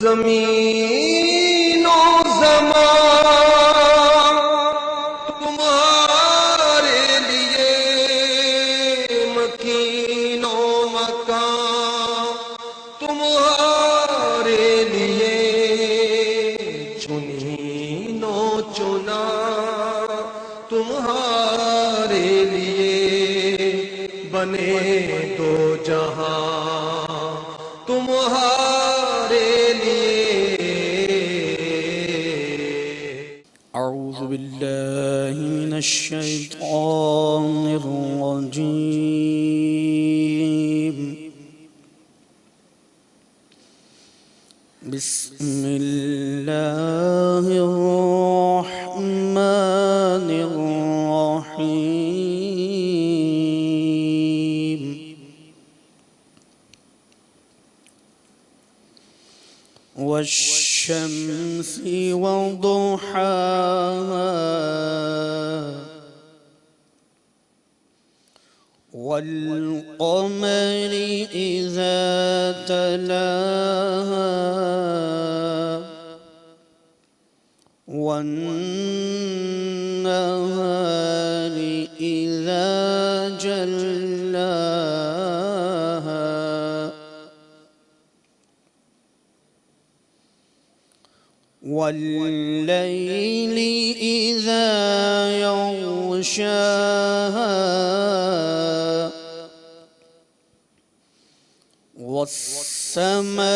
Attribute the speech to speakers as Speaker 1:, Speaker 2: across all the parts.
Speaker 1: زمین و زمان تمہارے لیے، مکین و مکان تمہارے لیے، چنین و چنا تمہارے لیے، بنے دو جہاں تمہارے لیے۔
Speaker 2: اعوذ باللہ من الشیطان الرجیم، بسم اللہ الرحمن الرحیم۔ والشمس وضحاها والقمر إذا تلاها والنهار إذا جلاها والليل إذا يغشاها والسماء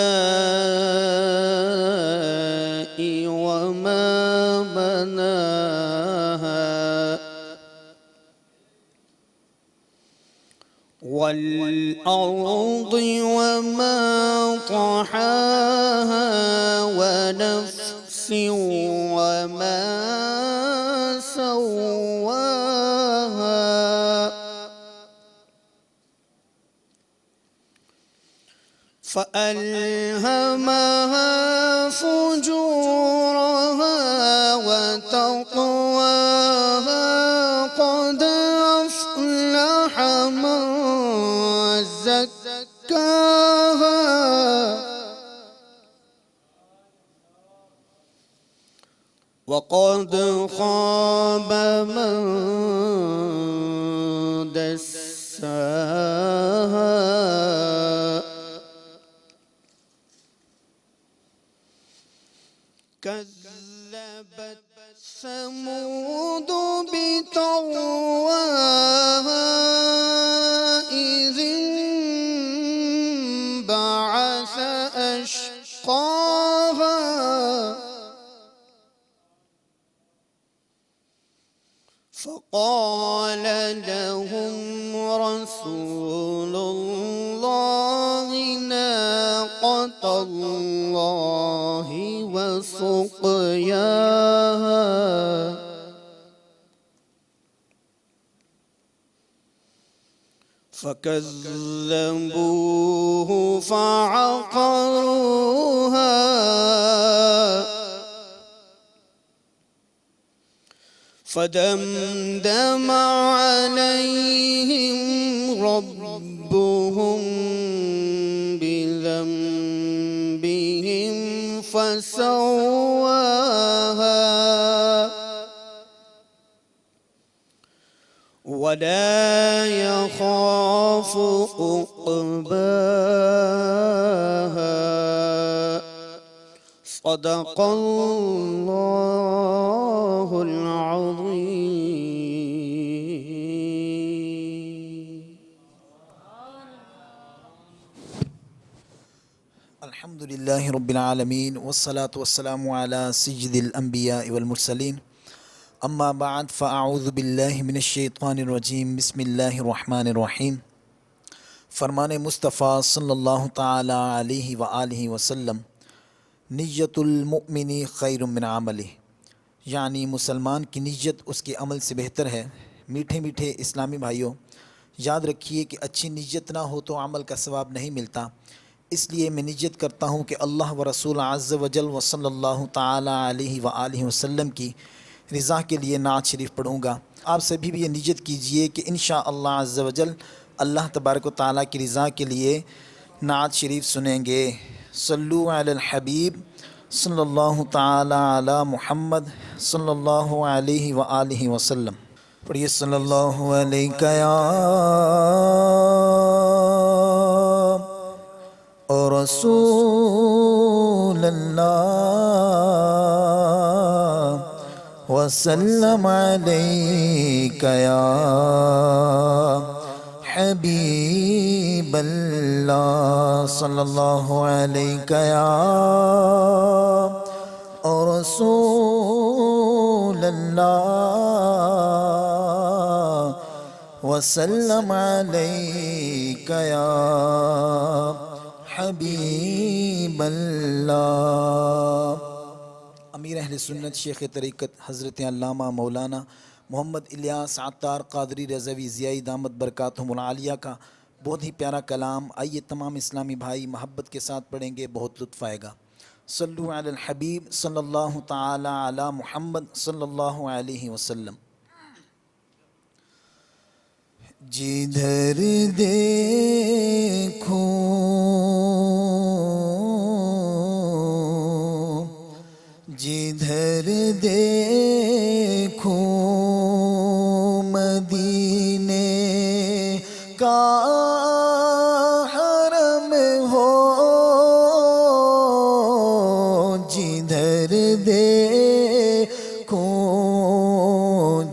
Speaker 2: وما بناها والأرض وما طحاها ونفس وما سواها فألهمها فجورها وتقواها قد أفلح من زكاها وقد خاب من دساها كذبت ثمود بطغواها إذ انبعث أشقاها فقال لهم رسول الله ناقة الله وسقياها فكذبوه فعقروها فدمدم عليهم ربهم بذنبهم فسواها ولا يخاف عقباها صدق الله العظيم۔
Speaker 3: الحمد للہ رب العالمین والصلاة والسلام علی سید الانبیاء والمرسلین، اما بعد فاعوذ باللہ من الشیطان الرجیم، بسم اللہ الرحمن الرحیم۔ فرمان مصطفیٰ صلی اللہ تعالی علیہ وآلہ وسلم، نیت المؤمن خیر من عملہ، یعنی مسلمان کی نیت اس کے عمل سے بہتر ہے۔ میٹھے میٹھے اسلامی بھائیوں، یاد رکھیے کہ اچھی نیت نہ ہو تو عمل کا ثواب نہیں ملتا۔ اس لیے میں نیت کرتا ہوں کہ اللہ و رسول عز و جل و صلی اللہ تعالی علیہ وآلہ وسلم کی رضا کے لیے نعت شریف پڑھوں گا۔ آپ سبھی بھی یہ نیت کیجئے کہ انشاءاللہ عز و جل اللہ تبارک و تعالیٰ کی رضا کے لیے نعت شریف سنیں گے۔ صلو علی الحبیب صلی اللہ تعالی علی محمد صلی اللہ علیہ وآلہ وسلم. پڑھیے صلی اللہ علیہ یا رسول اللہ وسلم علیک یا حبیب اللہ صلی اللہ علیہ یا رسول اللہ وسلم علیک یا حبیب اللہ. امیر اہل سنت شیخ طریقت حضرت علامہ مولانا محمد الیاس عطار قادری رضوی ضیائی دامت برکاتہم العالیہ کا بہت ہی پیارا کلام. آئیے تمام اسلامی بھائی محبت کے ساتھ پڑھیں گے، بہت لطف آئے گا. صلو علی الحبیب صلی اللہ تعالی علی محمد صلی اللہ علیہ وسلم. جدھر دیکھو جدھر دیکھو مدینے کا حرم ہو، جدھر دیکھو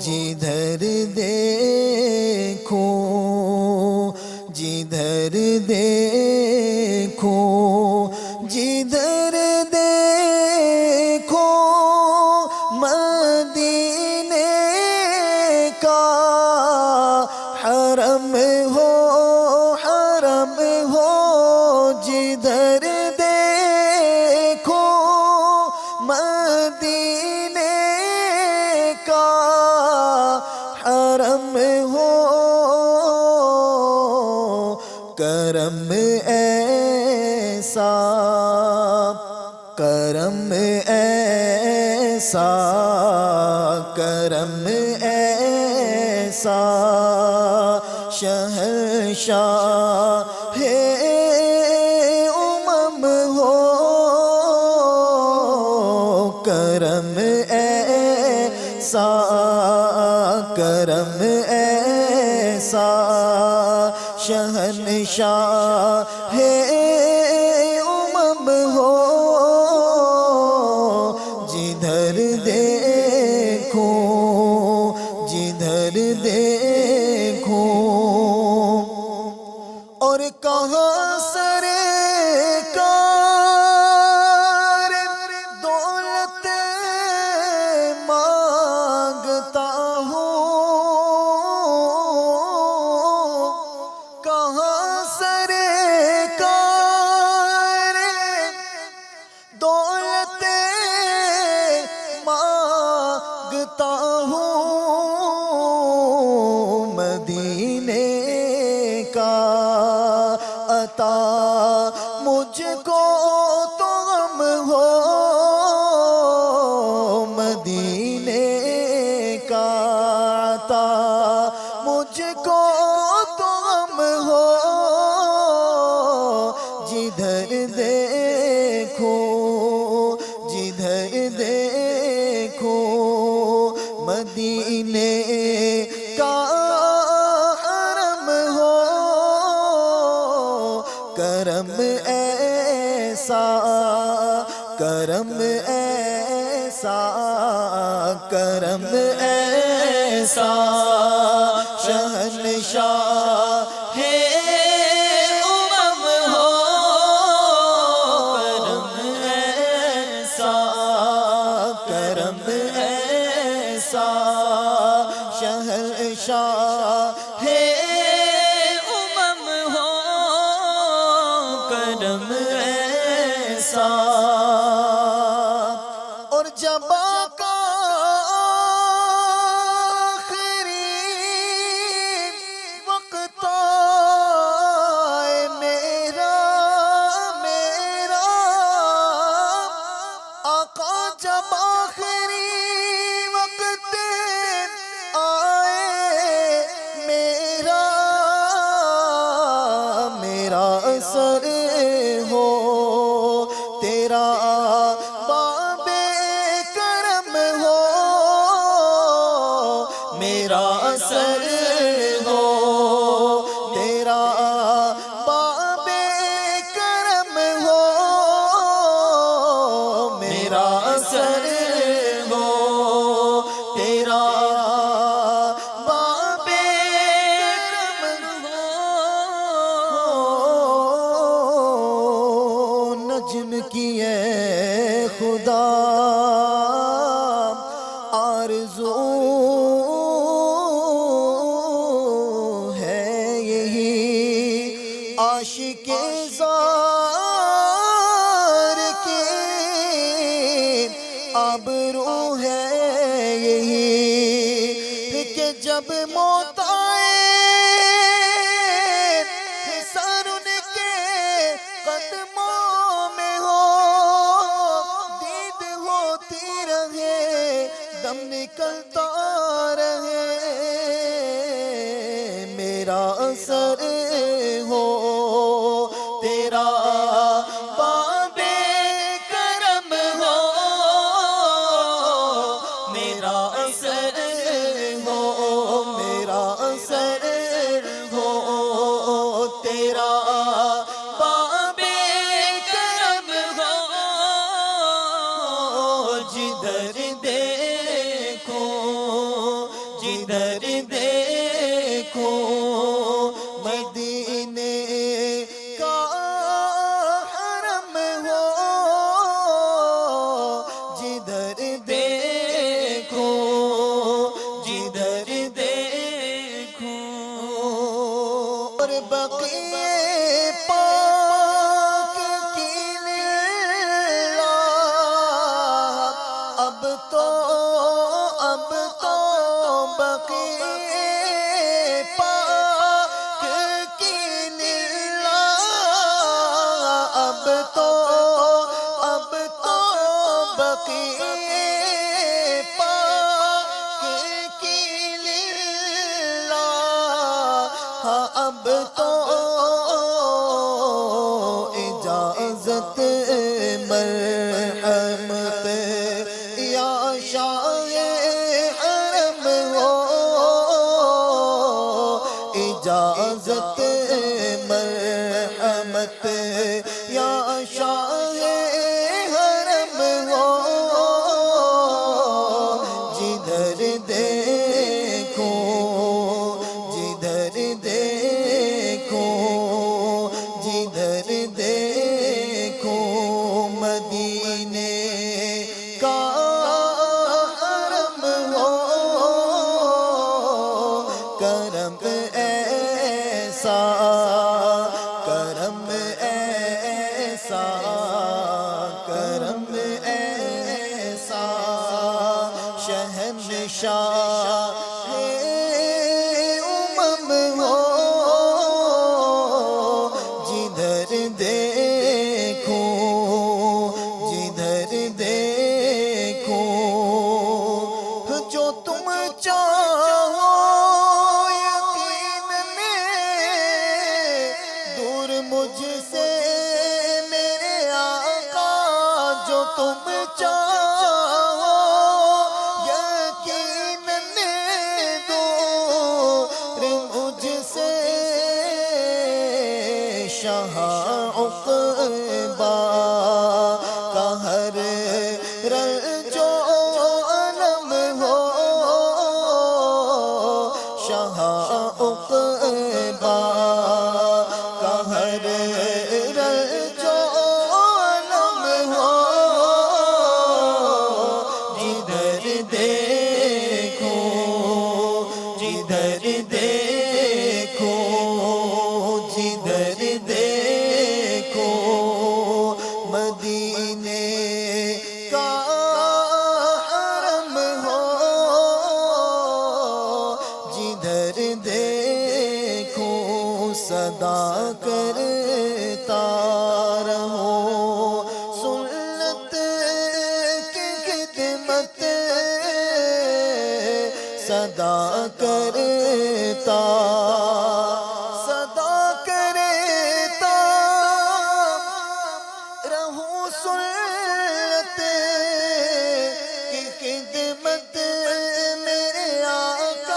Speaker 3: جدھر دیکھو جدھر دیکھو جدھر دیکھو مدینے کا حرم ہو، حرم ہو، جدھر دیکھو مدینے کا حرم ہو. کرم ایسا کرم ایسا کرم ایسا شہنشاہ امم ہو، کرم ایسا کرم ایسا شہنشاہ امم ہو، جدھر دیکھو جدھر دیکھو. اور کہاں سرکار دولت مانگتا ہوں، کہاں سرکار دولت مانگتا ہوں، مدینے کا عطا مجھ کو تو غم ہو، مدینے کا عطا مجھ کو تو غم ہو، جدھر دیکھو جدھر دیکھو مدینے کا حرم ہو. کرم ایسا کرم ایسا کرم ایسا شہنشاہ امم ہو، کرم ایسا کرم ایسا شہنشاہ امم ہو، کرم ایسا. اور جب آقا آخری وقت آئے میرا میرا آقا، جب آخری وقت آئے میرا میرا سر ہو میرا سر ہو تیرا باب کرم ہو میرا سر ہو تیرا باب کرم ہو نجم کی اے خدا آرزو ہے یہی عاشق زار کی آبرو ہے یہی کہ جب موت آئے سر ان کے قدموں میں ہو دید ہوتی رہے دم نکلتا رہے میرا سر ہو تیرا باب کرم ہو میرا سر ہو میرا سر ہو تیرا باب کرم ہو جدھر دیکھو جدھر دیکھو مدینے کا حرم ہو جدھر دیکھو جدھر دیکھو اور بقیے پاک کی للہ اب تو بقیے پاک کی للہ اب تو بقیے پاک کی للہ ہاں اب تو اجازت مرحمت یا شاہ حرم ہو اجازت مرحمت یا شاہ حرم ہو جدھر دیکھو جدھر دیکھو جدھر دیکھو مدینے کا حرم ہو کرم ایسا کرم ایسا کرم ایسا شہنشاہ امم ہو جدھر دیکھو جدھر دیکھو جو تم چاہو یقین دور مجھ سے میرے آقا جو تم چاہو یقین دور مجھ سے شاہ عقبہ کا ہر رنج و الم ہو شاہ عقبہ کا ہر رنج و الم ہو جدھر دیکھو جدھر دیکھو جدھر دیکھو مدینے کا حرم ہو جدھر دیکھو صدا کرتا رہو سنت کی خدمت صدا کرتا رہوں سنت کی خدمت میرے آقا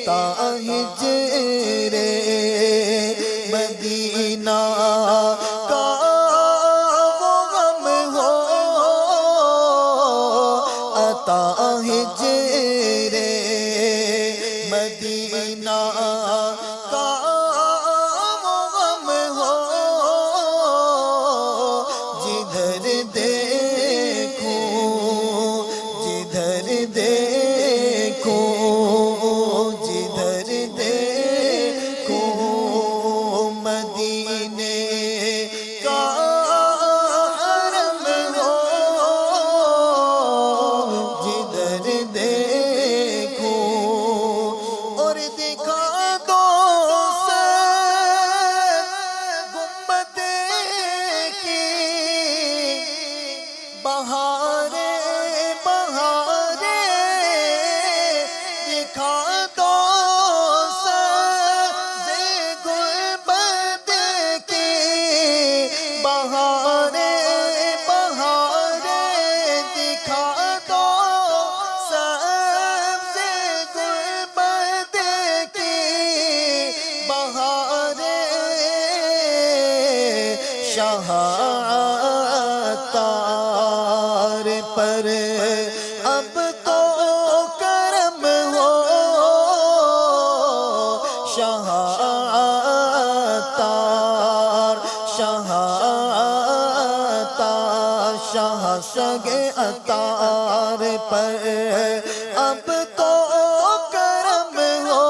Speaker 3: تا ہجر مدینہ کا وہ غم ہو، عطا ہجر مدینہ کا وہ غم ہو، جدھر دیکھو جدھر دیکھو جدھر دیکھو مدینے کا حرم ہو، جدھر دیکھو اور دکھا دو گنبد کی بہارے بہارے، دکھا دو گنبد کی بہارے بہارے، دکھا دو گنبد کی بہارے، شاہ عطار پر اب تو کرم ہو، شاہ عطار شاہ عطار شاہ شگ عطار پر اب تو کرم ہو،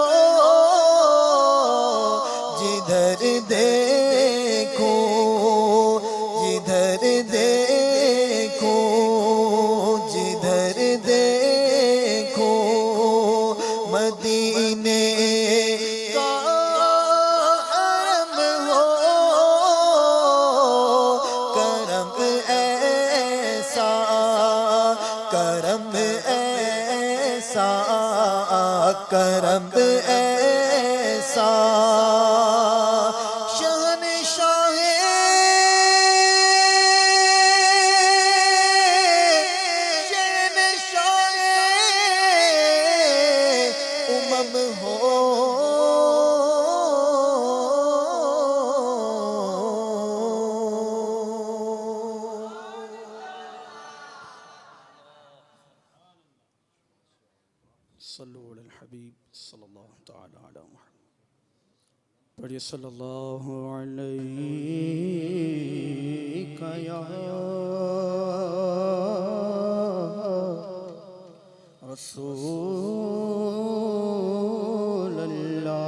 Speaker 3: جدھر دیکھو جدھر دیکھو جدھر دیکھو مدینے کا حرم ہو، کرم ایسا کرم ایسا کرم ایسا، شہنشاہ شہنشاہ امم ہو،
Speaker 2: صلو علی الحبیب صلی اللہ تعالی علی محمد، پڑھیے صلی اللہ علیہ یا رسول اللہ،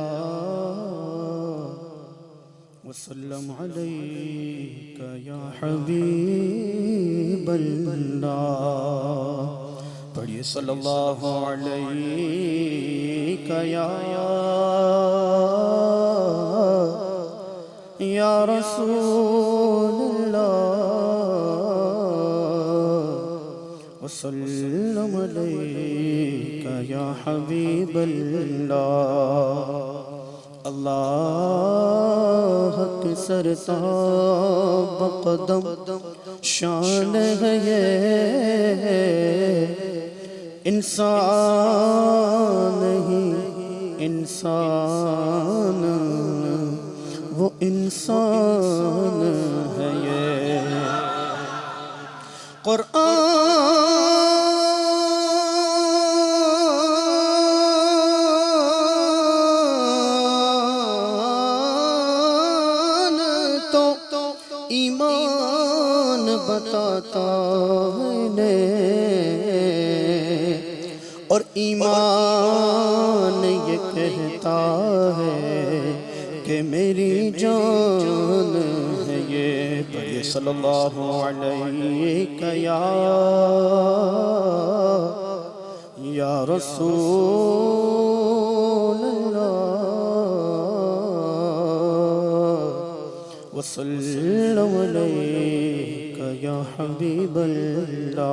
Speaker 2: وسلم علیک یا حبیب اللہ، پڑھیے صلی اللہ علیہ یا رسول اللہ، وسلم علیک یا حبیب اللہ، اللہ کی سرتاب قدم شان ہے یہ، انسان نہیں انسان وہ انسان ہے یہ، قرآن تو ایمان بتاتا ہے اور ایمان یہ کہتا ہے کہ میری جان ہے یہ، پڑھیے صلی اللہ علیہ یا رسول اللہ، وسلم علیک یا حبیب اللہ۔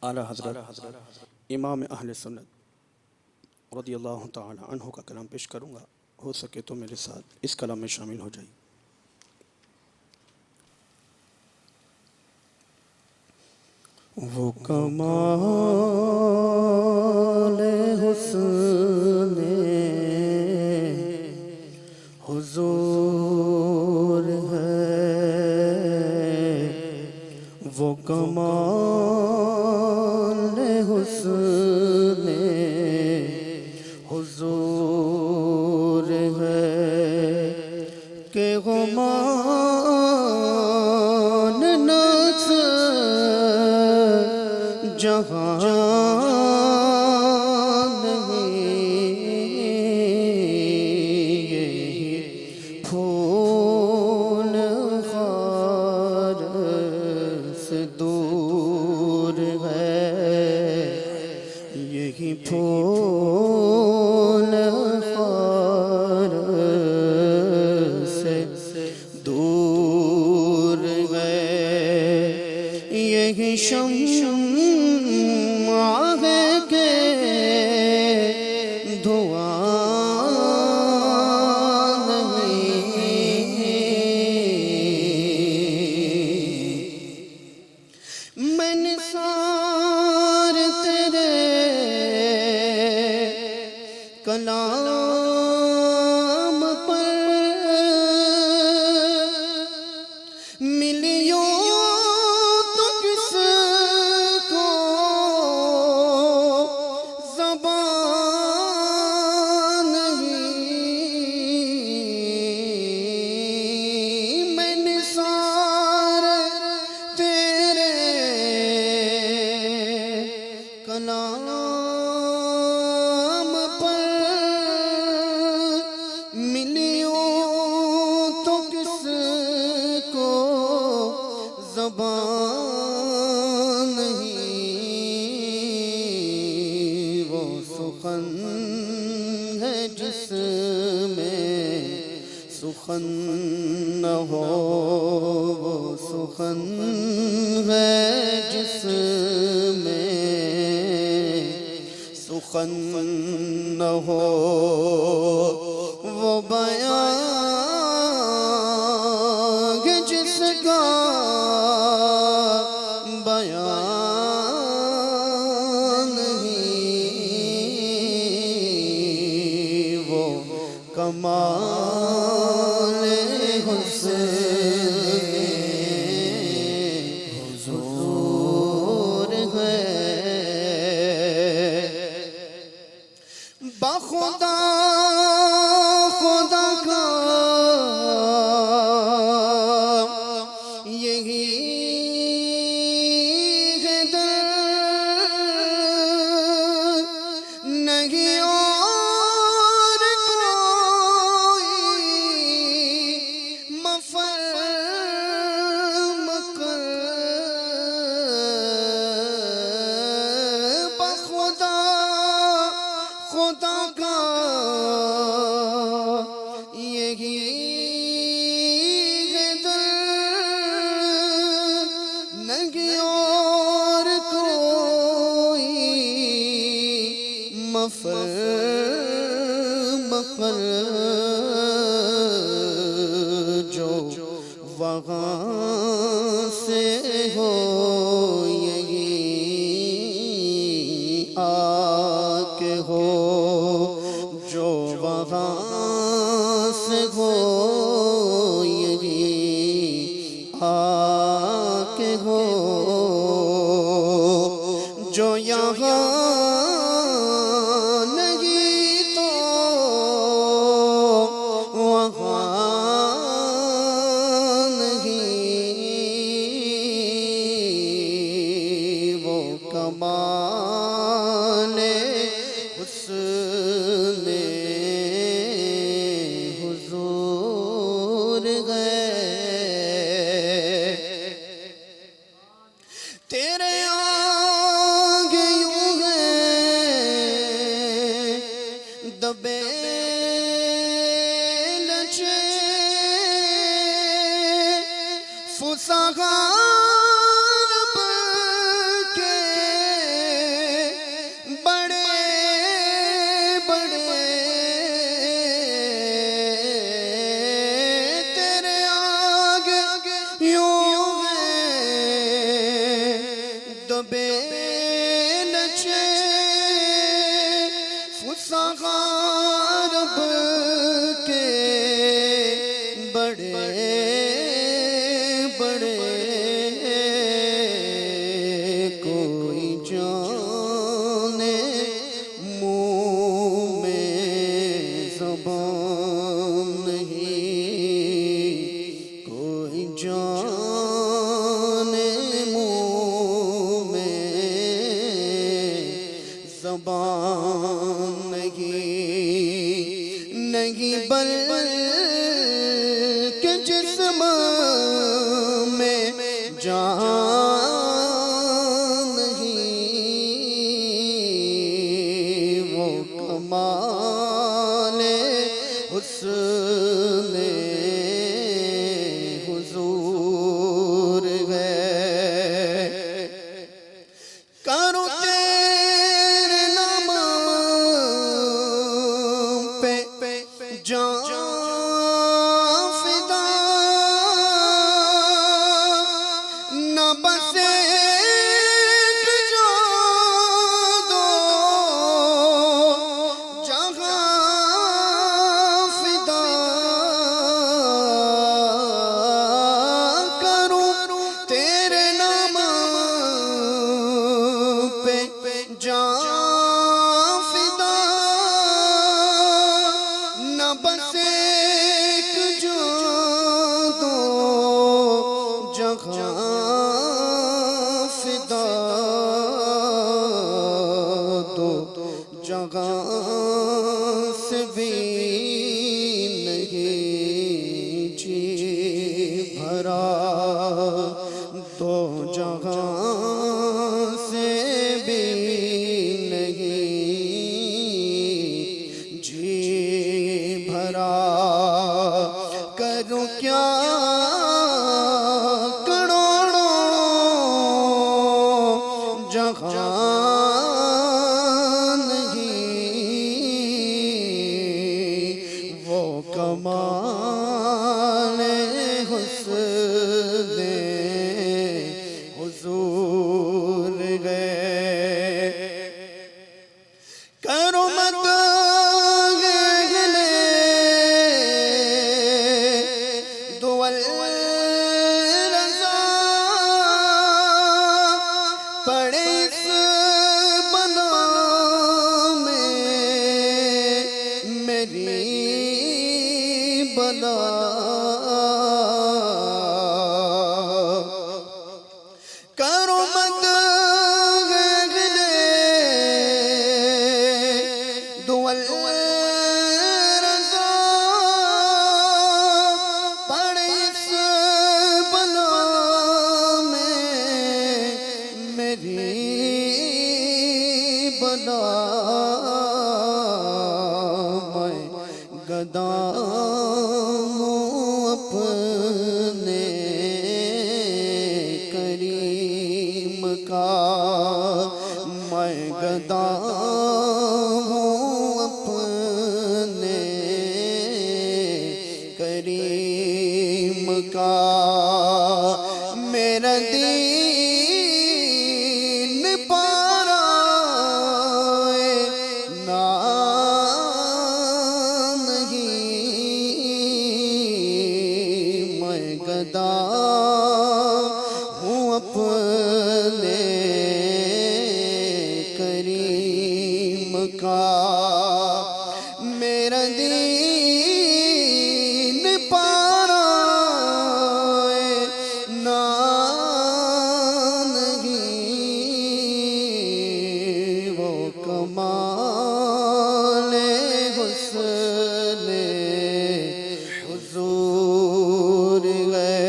Speaker 2: اعلیٰ حضرت امام اہل سنت رضی اللہ تعالی عنہ کا کلام پیش کروں گا، ہو سکے تو میرے ساتھ اس کلام میں شامل ہو جائیے۔ وہ کمال کمال حسن حضور ہے کہ غمان ناز جہان نہیں پھول خار سے دور ہے یہی پھول خار سے دور ہے یہی شمع ہے کہ دھواں نہیں میں نثار تیرے کلام پر ملیوں تو کس کو زبان نہیں میں نثار تیرے کلام پر ملیوں تو کس کو زبان نہیں وہ سخن ہے جس میں سخن نہ ہو وہ سخن ہے جس میں سخن نہ ہو وہ بیان جس کا بیان نہیں وہ کمال حسن حضور ہے بخدا خدا کا یہی ہے در نہیں اور کوئی مفر مکر بخدا خدا کا یہی ہے در نہیں اور کوئی مفر مقر جو وہاں سے ہو یہی آکے ہو جو وہاں سے ہو یہی آکے ہو جو یہاں نہیں تو وہاں نہیں جسم میں جان نہیں، وہ کمال حسن حضور ہے۔ کرو تیرے نام پہ جان فدا، نہ بس ایک جان دو جہاں فدا، کروں تیرے نام پہ جان فدا، نہ بس ایک جان دو جہاں فدا، دو جہاں سے بھی نہیں جی بھرا، دو جہاں سے بھی نہیں جی بھرا، کروں کیا کروڑوں جہاں نہیں، وہ کمال حسن حضور ہے۔ کرو مت گلے دول رضا، پڑے اس بلا میں میری بلا، کرو مت گلے دول رضا، پڑے اس بلا میں میری بلا، میں گدا ہوں اپنے کریم کا، میں گدا ہوں اپنے کریم کا، میرا دین پارا نہیں، میں گدا ہوں اپنے کریم کا، میرا دین پارا نہیں، وہ کمال حسن حضور ہے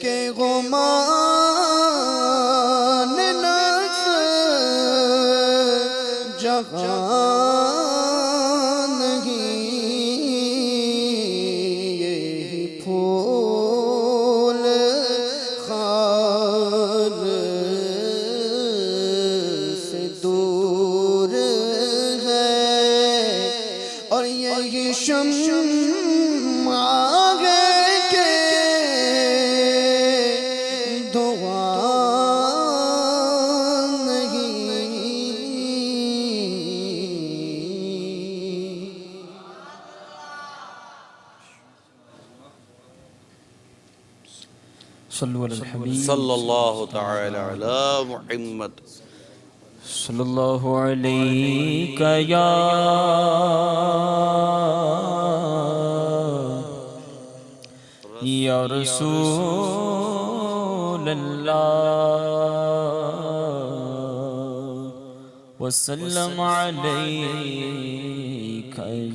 Speaker 2: کہ غمان نفس جہاں نہیں، یہی پھول خار سے دور ہے، اور یہی شمع ہے کہ دعا
Speaker 3: صلو علی الحبیب
Speaker 4: صلی اللہ تعالی علی محمد
Speaker 3: صلی اللہ علیہ یا رسول اللہ وسلم علیک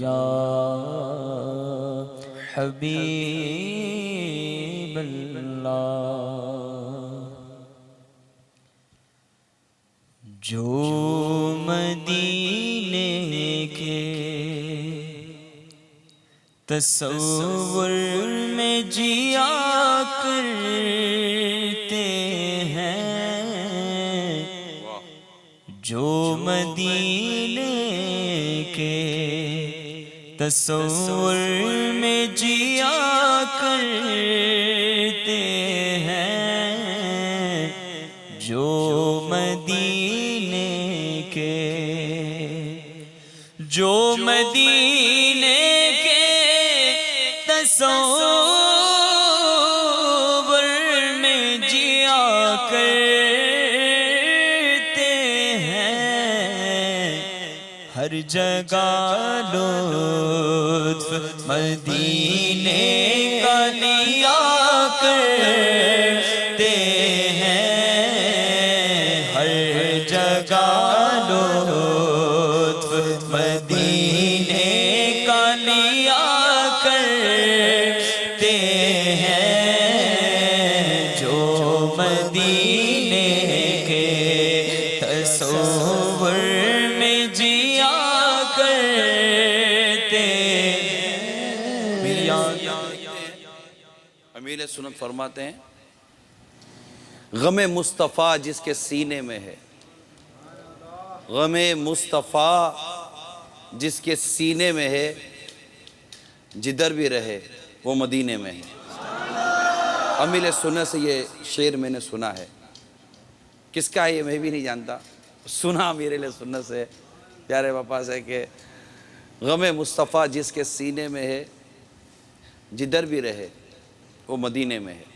Speaker 3: یا
Speaker 5: حبیب اللہ جو مدینے کے تصور میں جیا کرتے ہیں، جو مدینے کے تصور میں جیا کرتے ہیں، جو مدینے کے، جو مدینے کے تصور میں جیا کرتے ہیں، ہر جگہ لطف مدینے کا لیا کرتے ہیں، ہر جگہ لطف مدینے کا لیا کرتے ہیں، جو مدینے کے تصور میں جیا کرتے ہیں۔
Speaker 4: امیر سنت فرماتے ہیں غم مصطفیٰ جس کے سینے میں ہے، غم مصطفیٰ جس کے سینے میں ہے، جدھر بھی رہے وہ مدینے میں ہے۔ امیر سنت سے یہ شعر میں نے سنا ہے، کس کا ہے یہ میں بھی نہیں جانتا، سنا امیر سنت سے پیارے باپا سے کہ غم مصطفیٰ جس کے سینے میں ہے، جدھر بھی رہے وہ مدینے میں ہے۔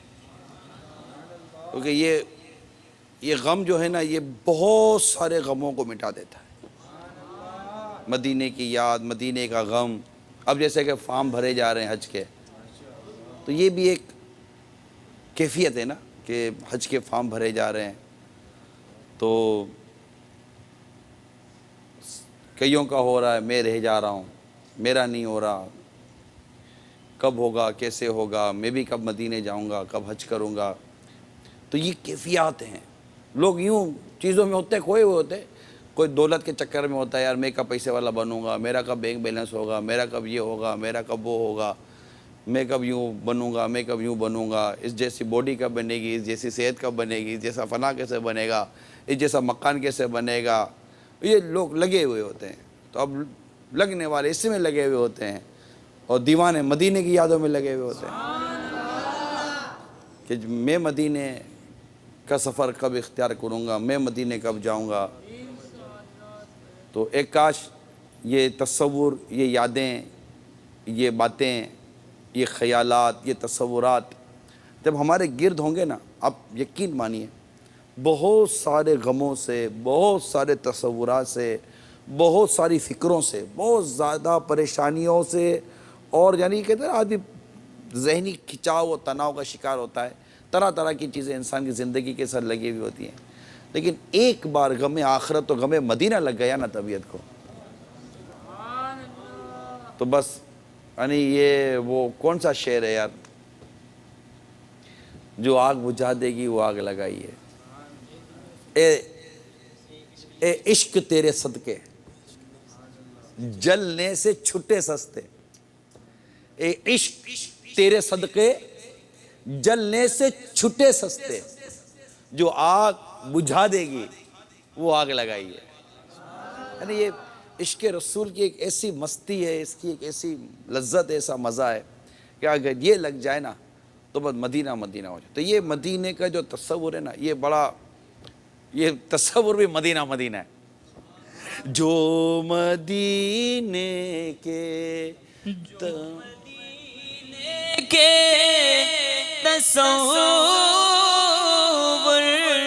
Speaker 4: کیونکہ یہ غم جو ہے نا، یہ بہت سارے غموں کو مٹا دیتا ہے، مدینے کی یاد، مدینے کا غم۔ اب جیسے کہ فارم بھرے جا رہے ہیں حج کے، تو یہ بھی ایک کیفیت ہے نا کہ حج کے فارم بھرے جا رہے ہیں، تو کئیوں کا ہو رہا ہے، میں رہ جا رہا ہوں، میرا نہیں ہو رہا، کب ہوگا، کیسے ہوگا، میں بھی کب مدینے جاؤں گا، کب حج کروں گا۔ تو یہ کیفیات ہیں، لوگ یوں چیزوں میں ہوتے کھوئے ہوئے ہوتے، کوئی دولت کے چکر میں ہوتا ہے، یار میں کب پیسے والا بنوں گا، میرا کب بینک بیلنس ہوگا، میرا کب یہ ہوگا، میرا کب وہ ہوگا، میں کب یوں بنوں گا، میں کب یوں بنوں گا، اس جیسی باڈی کب بنے گی، اس جیسی صحت کب بنے گی، اس جیسا فنا کیسے بنے گا، اس جیسا مکان کیسے بنے گا، یہ لوگ لگے ہوئے ہوتے ہیں۔ تو اب لگنے والے اس میں لگے ہوئے ہوتے ہیں، اور دیوانے مدینے کی یادوں میں لگے ہوئے ہوتے ہیں کہ میں مدینے کا سفر کب اختیار کروں گا، میں مدینے کب جاؤں گا۔ تو ایک کاش یہ تصور، یہ یادیں، یہ باتیں، یہ خیالات، یہ تصورات جب ہمارے گرد ہوں گے نا، آپ یقین مانیے بہت سارے غموں سے، بہت سارے تصورات سے، بہت ساری فکروں سے، بہت زیادہ پریشانیوں سے، اور یعنی کہتے ہیں آدمی ذہنی کھچاؤ و تناؤ کا شکار ہوتا ہے، طرح طرح کی چیزیں انسان کی زندگی کے ساتھ لگی ہوئی ہوتی ہیں، لیکن ایک بار غم آخرت تو غم مدینہ لگ گیا نا طبیعت کو، تو بس یعنی یہ وہ کون سا شعر ہے یار، جو آگ بجھا دے گی وہ آگ لگائی ہے، اے عشق تیرے صدقے جلنے سے چھٹے سستے، اے عشق تیرے صدقے جلنے سے چھٹے سستے، جو آگ بجھا دے گی وہ آگ لگائی ہے۔ یعنی یہ عشق رسول کی ایک ایسی مستی ہے، اس کی ایک ایسی لذت ہے، ایسا مزہ ہے کہ اگر یہ لگ جائے نا تو بس مدینہ مدینہ ہو جائے۔ تو یہ مدینے کا جو تصور ہے نا، یہ بڑا، یہ تصور بھی مدینہ مدینہ ہے۔ جو مدینے کے
Speaker 5: تصور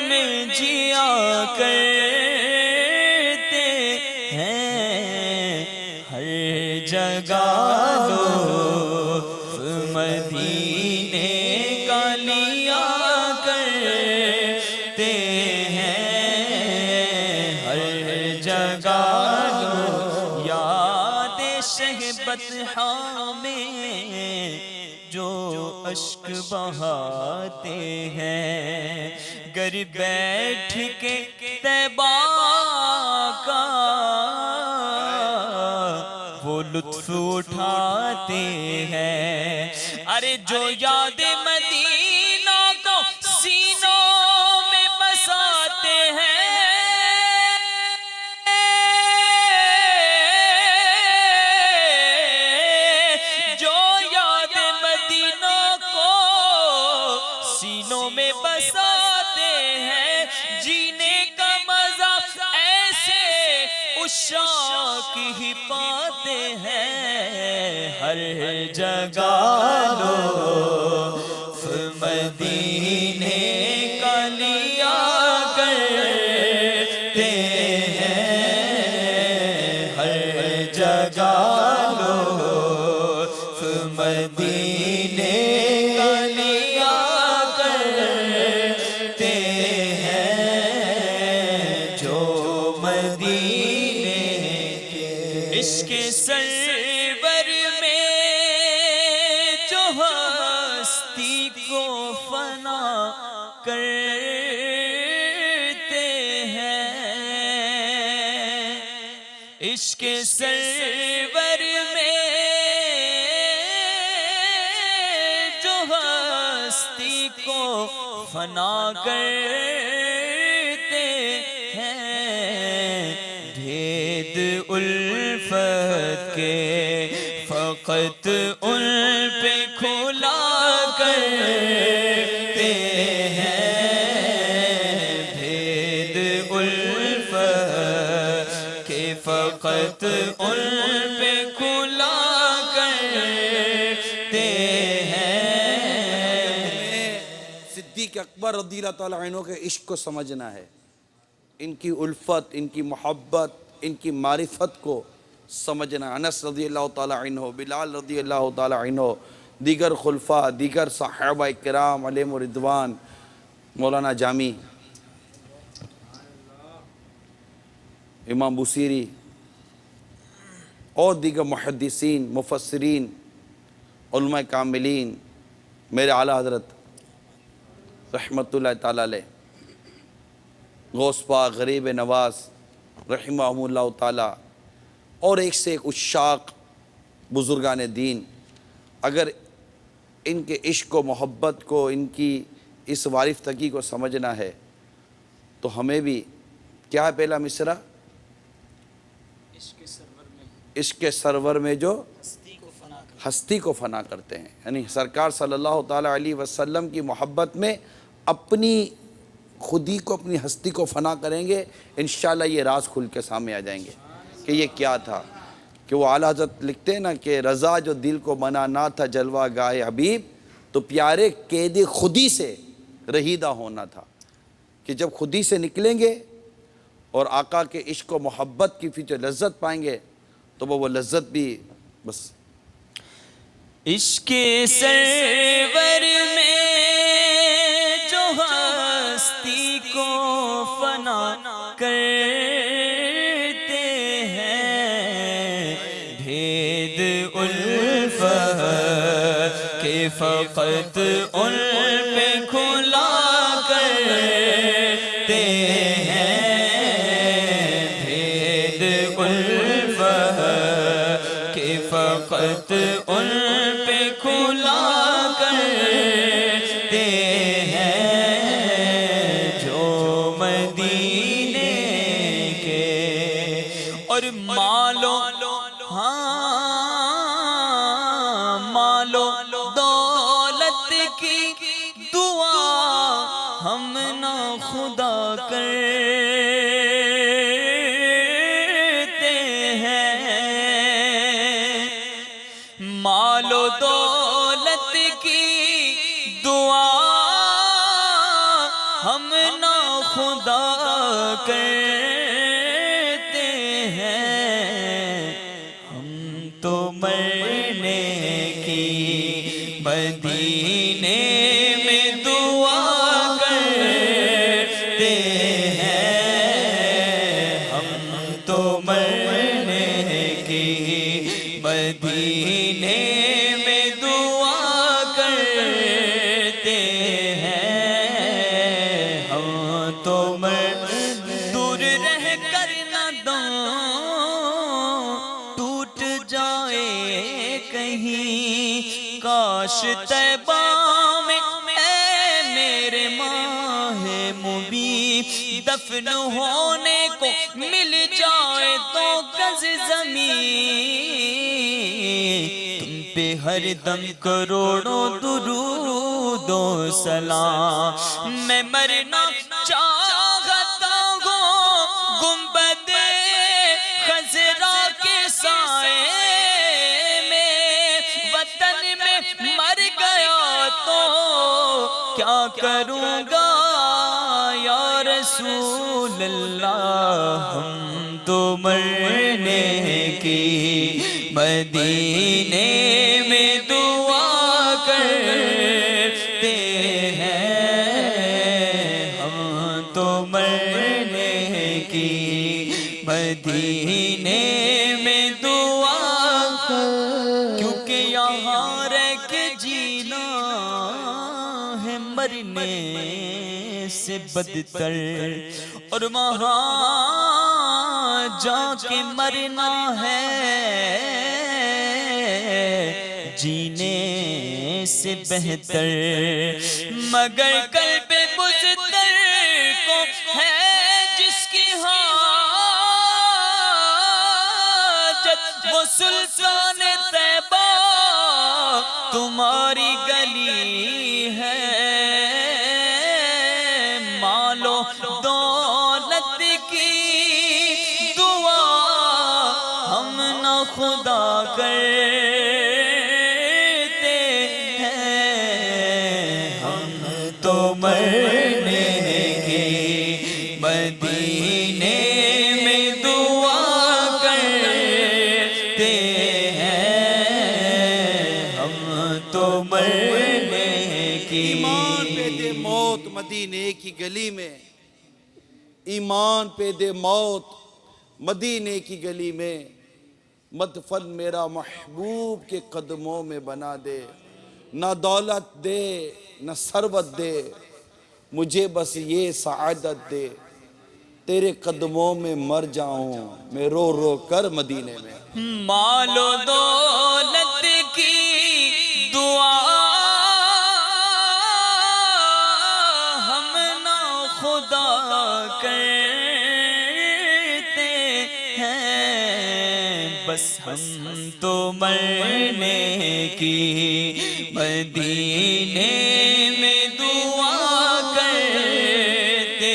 Speaker 5: میں جیا کرتے ہیں، ہر جگہ لطف مدینے کا لیا کرتے ہیں، ہر جگہ لطف یاد شہبت میں اشک بہاتے ہیں، گر بیٹھ کے طیبہ کا وہ لطف اٹھاتے ہیں۔ ارے جو یاد مدینہ کو سینوں میں بساتے ہیں، جو یاد مدینہ کو سینوں میں بساتے ہیں، جینے کا مزہ ایسے عشاق ہی پاتے ہیں۔ ہر جگہ لطف مدینے کا لیا کرتے ہیں، ہر جگہ لطف مدینے کا لیا کرتے ہیں، جو مدینے عشق سرور میں جو ہستی کو فنا کرتے ہیں، عشق سرور میں جو ہستی کو فنا کرتے ہیں، بھید الفت کے فقط ان پہ کھلا کرتے ہیں، بھید الفت کے فقط ان پہ کھلا کرتے ہیں۔
Speaker 4: صدیق اکبر رضی اللہ تعالیٰ عنہ کے عشق کو سمجھنا ہے، ان کی الفت، ان کی محبت، ان کی معرفت کو سمجھنا۔ انس رضی اللہ تعالیٰ عنہ، بلال رضی اللہ تعالیٰ عنہ، دیگر خلفاء، دیگر صحابہ کرام علیہم رضوان، مولانا جامی، امام بوسیری اور دیگر محدثین، مفسرین، علماء کاملین، میرے اعلیٰ حضرت رحمت اللہ تعالیٰ علیہ، غوث پاک، غریب نواز رحمہم اللہ تعالیٰ، اور ایک سے ایک عشاق بزرگان دین، اگر ان کے عشق و محبت کو، ان کی اس وارفتگی کو سمجھنا ہے تو ہمیں بھی کیا ہے پہلا مصرع؟ عشق سرور میں جو ہستی کو فنا کرتے ہیں، یعنی سرکار صلی اللہ تعالیٰ علیہ وسلم کی محبت میں اپنی خودی کو، اپنی ہستی کو فنا کریں گے، انشاءاللہ یہ راز کھل کے سامنے آ جائیں گے کہ یہ کیا تھا۔ کہ وہ اعلیٰ حضرت لکھتے ہیں نا کہ رضا جو دل کو منا نہ تھا جلوہ گاہ حبیب، تو پیارے قید خودی سے رہیدہ ہونا تھا، کہ جب خودی سے نکلیں گے اور آقا کے عشق و محبت کی پھر جو لذت پائیں گے تو وہ لذت بھی بس
Speaker 5: عشق سرور میں جو ہستی کو فنا کرتے ہیں، بھید الفت کے فقط ان پہ کھلا کرتے ہیں، بھید الفت کے فقط ان پہ کھلا کرتے ہیں، جو مدینے کے اور مالو مالو دولت کی دعا ہم نہ خدا کرتے ہیں، مال و دولت کی دعا ہم نہ خدا کرتے ہیں، ہم تو مرنے کی مدینے میں دعا کرتے ہیں، ہم تو مرنے کی مدینے میں دعا کرتے طیبہ میں اے میرے ماہ مبین دفن ہونے کو مل جائے تو گز زمین، تم پہ ہر دم کروڑوں درود و سلام، میں مرنا چاہتا ہوں گنبد خضرا کے سائے میں، وطن میں مر گیا تو کیا کروں گا یا رسول اللہ، ہم تو مرنے کی مدینے میں دعا کرتے ہیں، ہم تو مرنے کی مدینے میں دعا کیونکہ یہاں رہ کے جینا ہے مرنے سے بدتر، اور وہاں جا کے مرنا ہے جینے سے بہتر، مگر قلب مضطر کو ہے جس کی حاجت، وہ سلطان طیبہ تمہاری گلی ہے، مالو دولت کی دعا ہم نہ خدا کرتے ہیں، ہم تو مرنے کے مدینے میں دعا کرتے ہیں، ہم تو مرنے کی
Speaker 4: ایمان پہ دے موت مدینے کی گلی میں، ایمان پہ دے موت مدینے کی گلی میں، مدفن میرا محبوب کے قدموں میں بنا دے، نہ دولت دے نہ ثروت دے مجھے بس یہ سعادت دے، تیرے قدموں میں مر جاؤں میں رو رو کر مدینے میں۔
Speaker 5: مال و دولت کی دعا ہم نہ خدا کرتے ہیں، بس ہم تو مرنے کی مدینے میں دعا کرتے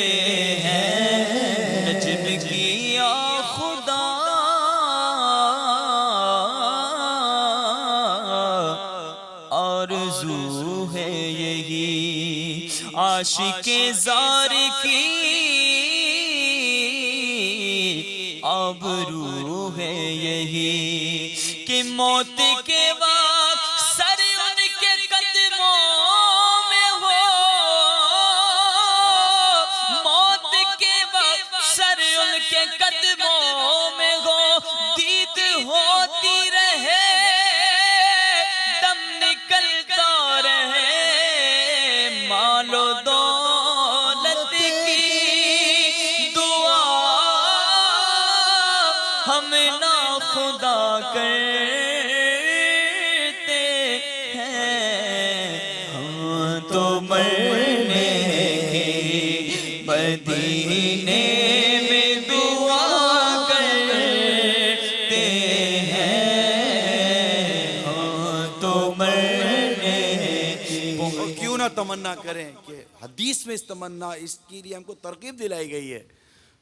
Speaker 5: ہیں، نجم کیا خدا آرزو ہے یہی، عاشق زار کی آبرو ہے یہی، کہ موت کے وقت سر ان کے قدموں میں ہو، موت کے وقت سر ان کے قدموں میں ہو، دید ہوتی رہے دم نکلتا رہے، مال و دولت کی دعا ہم نہ خدا کرتے ہیں، ہم تو مرنے کی مدینے میں دعا کرتے ہیں، ہم تو مرنے کی۔
Speaker 4: اور کیوں نہ تمنا کریں کہ حدیث میں اس تمنا اس کے لیے ہم کو ترغیب دلائی گئی ہے،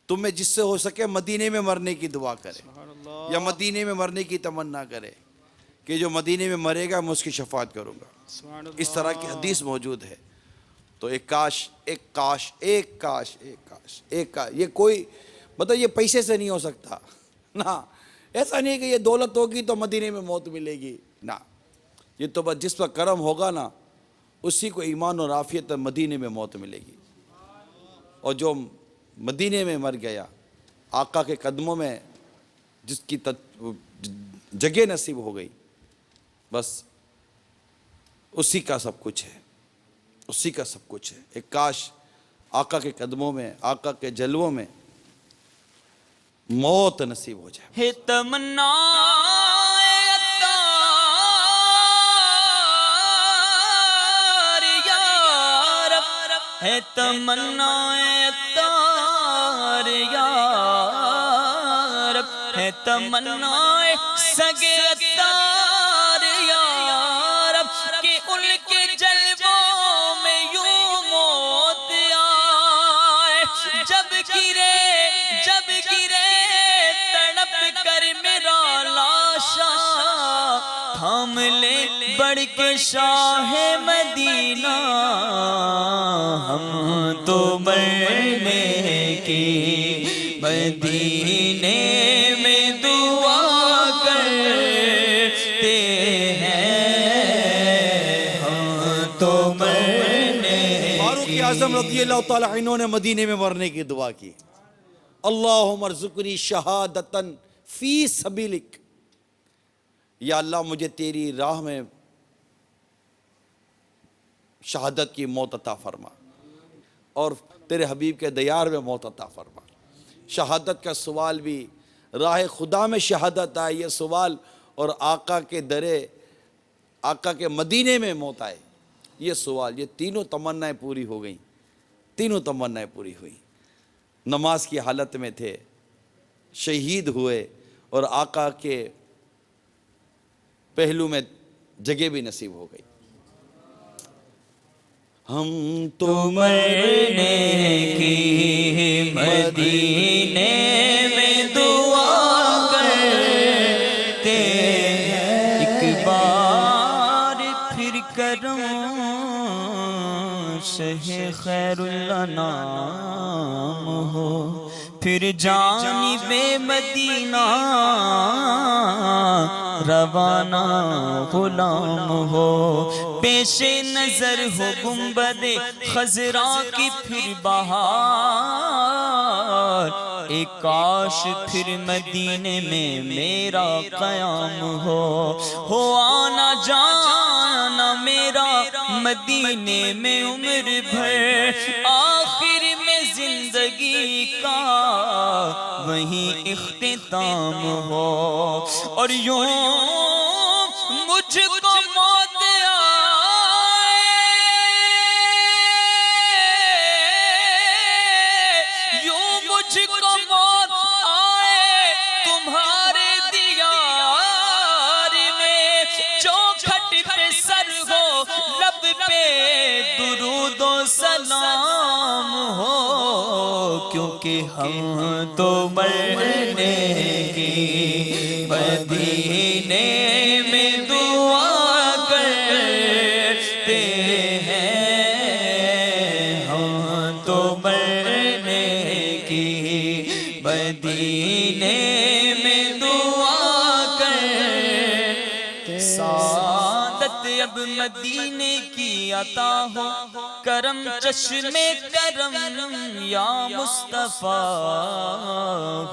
Speaker 4: تمہیں جس سے ہو سکے مدینے میں مرنے کی دعا کرے یا مدینے میں مرنے کی تمنا کرے کہ جو مدینے میں مرے گا میں اس کی شفاعت کروں گا، اس طرح کی حدیث موجود ہے۔ تو ایک کاش ایک کاش ایک کاش ایک کاش ایک کاش، یہ کوئی مطلب یہ پیسے سے نہیں ہو سکتا نا، ایسا نہیں کہ یہ دولت ہوگی تو مدینے میں موت ملے گی نا، یہ تو بس جس پر کرم ہوگا نا اسی کو ایمان اور عافیت مدینے میں موت ملے گی، اور جو مدینے میں مر گیا آقا کے قدموں میں جس کی جگہ نصیب ہو گئی، بس اسی کا سب کچھ ہے، اسی کا سب کچھ ہے۔ ایک کاش آقا کے قدموں میں آقا کے جلووں میں موت نصیب ہو جائے۔
Speaker 5: ہے تمنا ہے تمنا اتار یا رب، ہے تمنا سگے اتار یا رب، کہ ان کے جلووں میں یوں موت آئے، جب گرے تڑپ کر میرا لاشا، تھام لے بڑھ کے شاہ مدینہ، ہم تو مرنے کی مدینے میں دعا کرتے ہیں، ہم تو مرنے
Speaker 4: فاروق اعظم رضی اللہ تعالیٰ عنہ نے مدینے میں مرنے کی دعا کی، اللہم ارزقنی شہادتاً فی سبیلک، یا اللہ مجھے تیری راہ میں شہادت کی موت عطا فرما، اور تیرے حبیب کے دیار میں موت عطا فرما۔ شہادت کا سوال بھی، راہ خدا میں شہادت آئے یہ سوال، اور آقا کے درے، آقا کے مدینے میں موت آئے یہ سوال، یہ تینوں تمنائیں پوری ہو گئیں، تینوں تمنائیں پوری ہوئیں۔ نماز کی حالت میں تھے، شہید ہوئے، اور آقا کے پہلو میں جگہ بھی نصیب ہو گئی۔ ہم تو
Speaker 5: مرنے کی مدینے میں دعا کرتے ہیں، ایک بار پھر کرم شہ خیر الانام ہو، پھر جانب مدینہ روانہ غلام ہو، پیش نظر ہو گنبد خضرا کی پھر بہار، ایک کاش پھر مدینے میں میرا قیام ہو آنا جانا میرا مدینے میں عمر بھر، آخر میں زندگی کا وہیں اختتام ہو، اور یوں مجھ کو موت آئے، یوں مجھ کو موت آئے تمہارے دیار میں، چوکھٹ پہ سر ہو لب پہ درود و سلام ہو، کیونکہ ہم تو مرنے کی مدینے میں دعا کرتے ہیں، ہم تو مرنے کی مدینے میں دعا کرتے، سعادت اب مدینے کی عطا ہو، کرم چشم کرم یا مصطفیٰ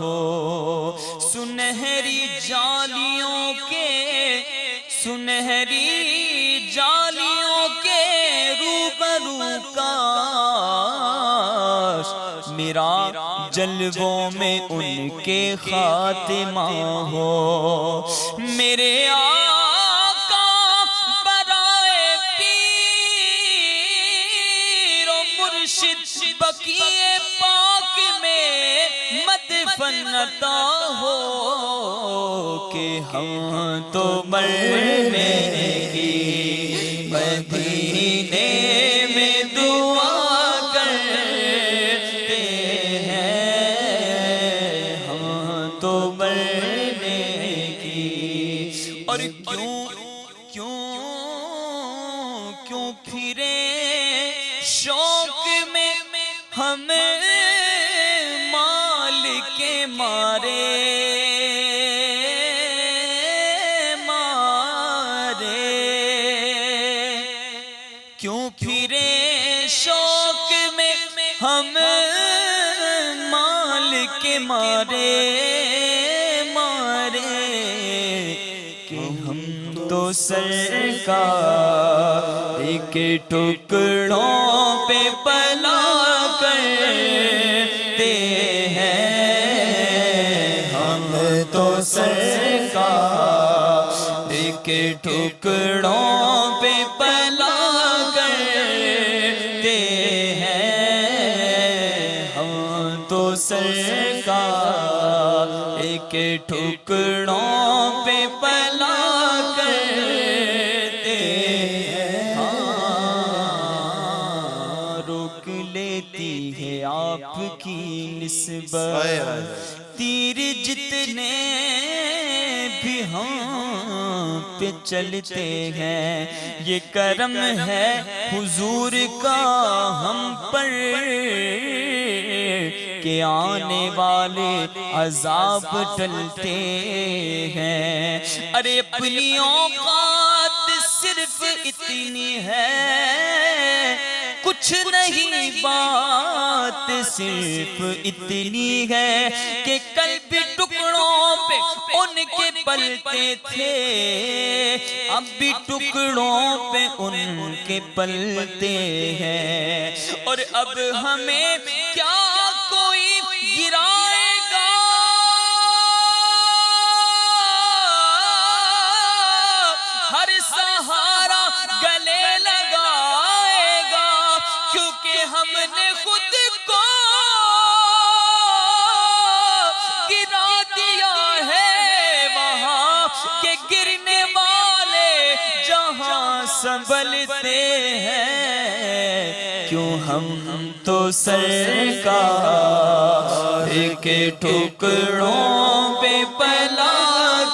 Speaker 5: ہو، سنہری جالیوں کے روبرو کاش، میرا جلووں میں ان کے خاتمہ ہو، میرے آقا برائے پیر و مرشد بقیع پاک میں مدفن عطا ہو، کہ ہم تو مرنے کی مدینے میں دعا کرتے ہیں، ہم تو مرنے کی، اور کیوں پھرے شوق میں ہم مال کے مارے کیوں پھرے شوق میں ہم مال کے مارے کہ ہم تو سرکار کے ٹکڑوں پہ پلا کرتے ہیں، ہم تو سرکار کے ٹکڑوں پہ پلا کرتے ہیں، سرکار کے ٹکڑوں پہ پلا کرتے ہیں، روک لیتی ہے آپ کی نسبت، تیر جتنے بھی ہم پہ چلتے ہیں، یہ کرم ہے حضور کا ہم پر کہ آنے والے عذاب ٹلتے ہیں۔ ارے اپنی اوقات صرف اتنی ہے، کچھ نہیں بات صرف اتنی ہے کہ کل بھی ٹکڑوں پہ ان کے پلتے تھے، اب بھی ٹکڑوں پہ ان کے پلتے ہیں، اور اب ہمیں کیا کوئی گرائے گا، ہر سہارا گلے لگائے گا، کیونکہ ہم نے خود کو گرا دیا ہے وہاں کہ گرنے والے جہاں سنبھلتے ہیں، کیوں ہم تو سرکار کے ٹکڑوں پہ پلا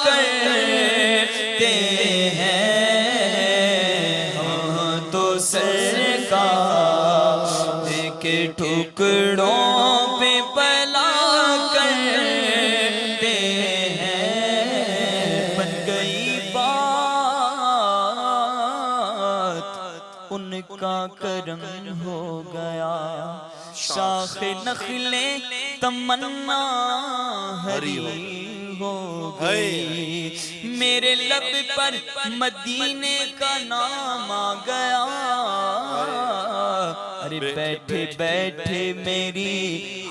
Speaker 5: کرتے ہیں، ہم تو سرکار کے ٹکڑوں پہ پلا کرتے ہیں۔ بن گئی بات ان کا کرم ہو گیا، شاخ نخلیں تمنا ہری ہو گئی، میرے لب پر مدینے کا نام آ گیا، ارے بیٹھے بیٹھے میری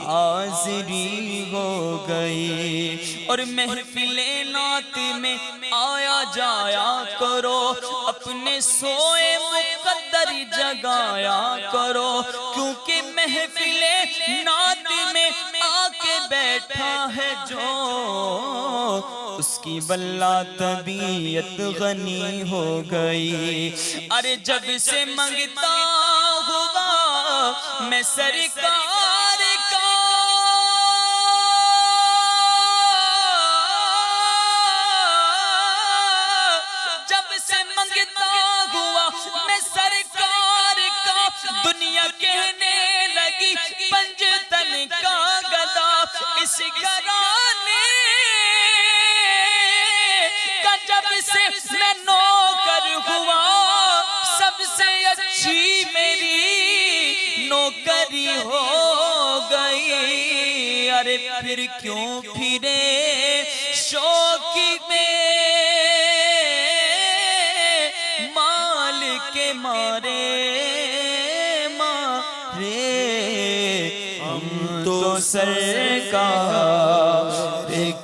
Speaker 5: حاضری ہو گئی، اور محفل نعت میں آیا جایا کرو، اپنے سوئے مقدر جگایا کرو، کیونکہ محفل نعت میں آ کے بیٹھا ہے جو، اس کی واللہ طبیعت غنی ہو گئی۔ ارے جب سے منگتا ہوا میں سرکار کا، جب سے منگتا ہوا میں سرکار کا، دنیا کہنے لگی پنجتن کا گدا، اس گھرانے کا جب سے میں نوکر ہوا، سب سے اچھی میری نوکری ہو گئی، ارے پھر کیوں پھرے شوق میں مال کے مارے ہم تو سرکار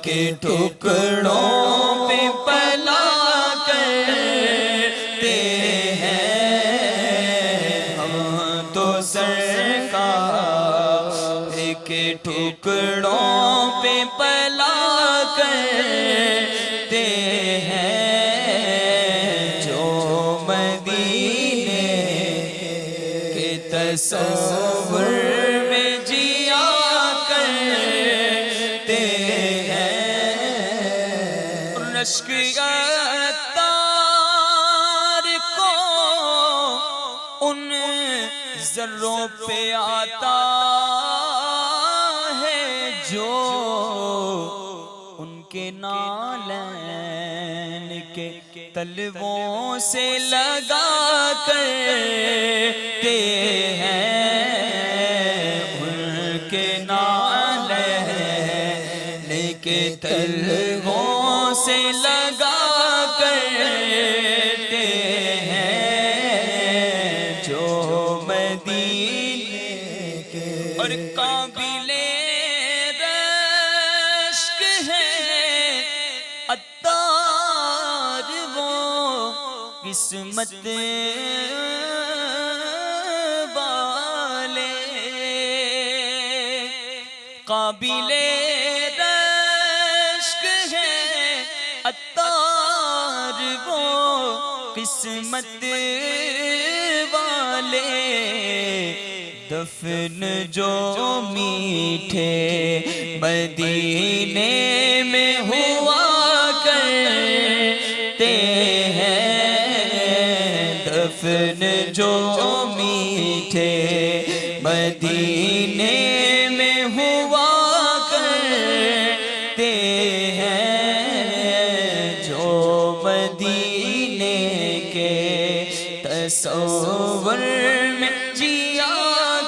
Speaker 5: کے ٹکڑوں پہ پلا کرتے ہیں، ہم تو سرکار کے ٹکڑوں پہ پلا کرتے ہیں، جو مدینے کے تصور میں جیا کرتے ہیں، رشک عطار کو ان ذروں پہ آتا ہے جو ان کے نالین کے تلووں سے لگا کرتے ہیں، ان کے نالین کے تلووں سے لگا کرتے ہیں، جو مدینے کے اور قابل رشک ہیں عطار وہ قسمت والے، قابل رشک ہے عطار وہ قسمت والے، دفن جو میٹھے مدینے میں ہوا کرتے ہیں، دفن جو میٹھے مدینے میں ہوا کرتے ہیں، جو مدینے کے تصور میں جیا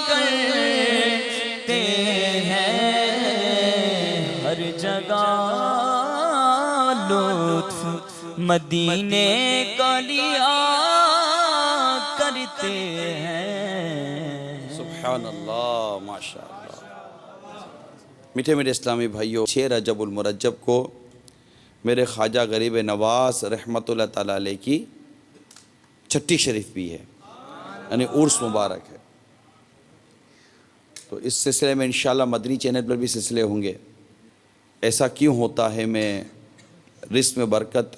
Speaker 5: کرتے ہیں، ہر جگہ لطف مدینے کا لیا کرتے ہیں۔
Speaker 4: سبحان اللہ، ماشاء اللہ۔ میٹھے میرے اسلامی بھائیوں، 6 رجب المرجب کو میرے خواجہ غریب نواز رحمۃ اللہ تعالیٰ علیہ کی چھٹی شریف بھی ہے، یعنی عرس مبارک ہے۔ تو اس سلسلے میں انشاءاللہ مدنی چینل پر بھی سلسلے ہوں گے۔ ایسا کیوں ہوتا ہے، میں رزق میں برکت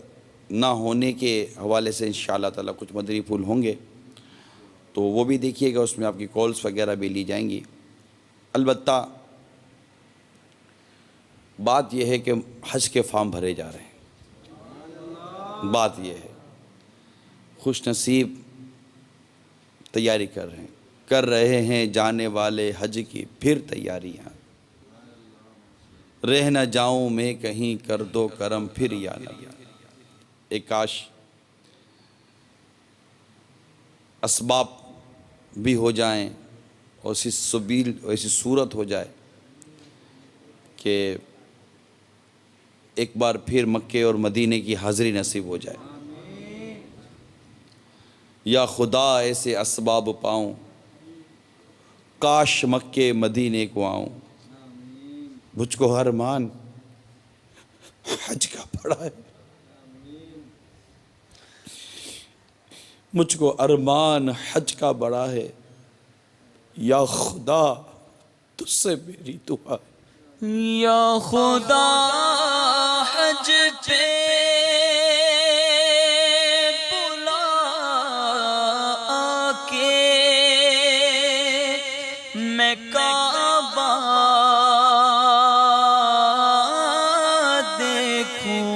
Speaker 4: نہ ہونے کے حوالے سے انشاءاللہ تعالیٰ کچھ مدنی پھول ہوں گے، تو وہ بھی دیکھیے گا، اس میں آپ کی کالز وغیرہ بھی لی جائیں گی۔ البتہ بات یہ ہے کہ حج کے فارم بھرے جا رہے ہیں، بات یہ ہے، خوش نصیب تیاری کر رہے ہیں جانے والے حج کی پھر تیاریاں، رہ نہ جاؤں میں کہیں، کر دو کرم پھر یا نبی۔ ایک کاش اسباب بھی ہو جائیں اور ایسی صورت ہو جائے کہ ایک بار پھر مکے اور مدینے کی حاضری نصیب ہو جائے۔ یا خدا ایسے اسباب پاؤں، کاش مکے مدینے کو آؤں، مجھ کو ارمان حج کا پڑا ہے، مجھ کو ارمان حج کا بڑا ہے، یا خدا تجھ سے میری دعا ہے۔
Speaker 5: یا خدا حج پہ بلا کے میں کعبہ دیکھوں،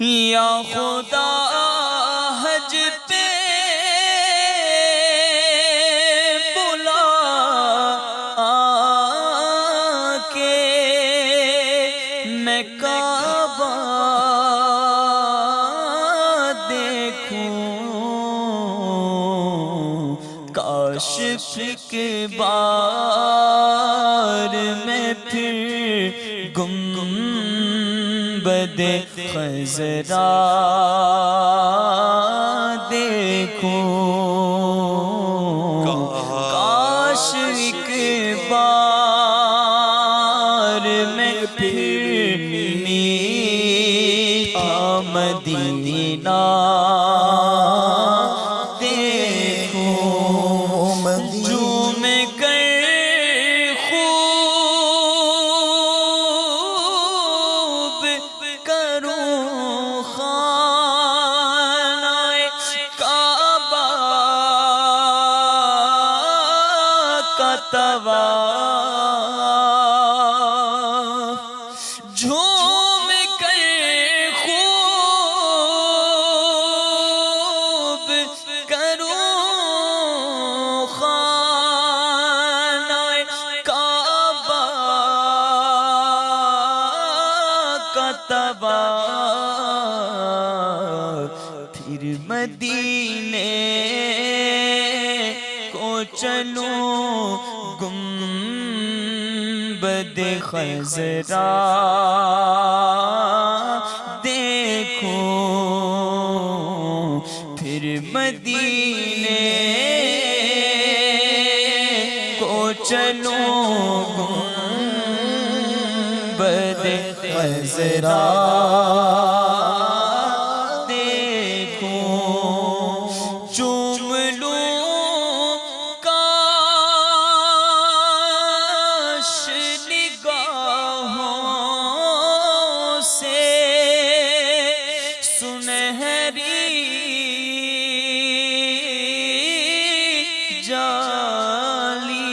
Speaker 5: یا خدا حج پہ بلا کے میں کعبہ دیکھوں، کاش ایک بار میں پھر گنبد خضرا دیکھوں، کاش ایک بار میں پھر میٹھا مدینہ دیکھوں، جھوم کر خوب کروں خانہ کعبہ کا طواف، جھوم کر خوب کروں خانہ کعبہ کا طواف، پھر مدینے کو چلوں گنبد خضرا دیکھوں، پھر مدینے کو چلوں گنبد خضرا دیکھوں، چوم لوں کعبہ جالی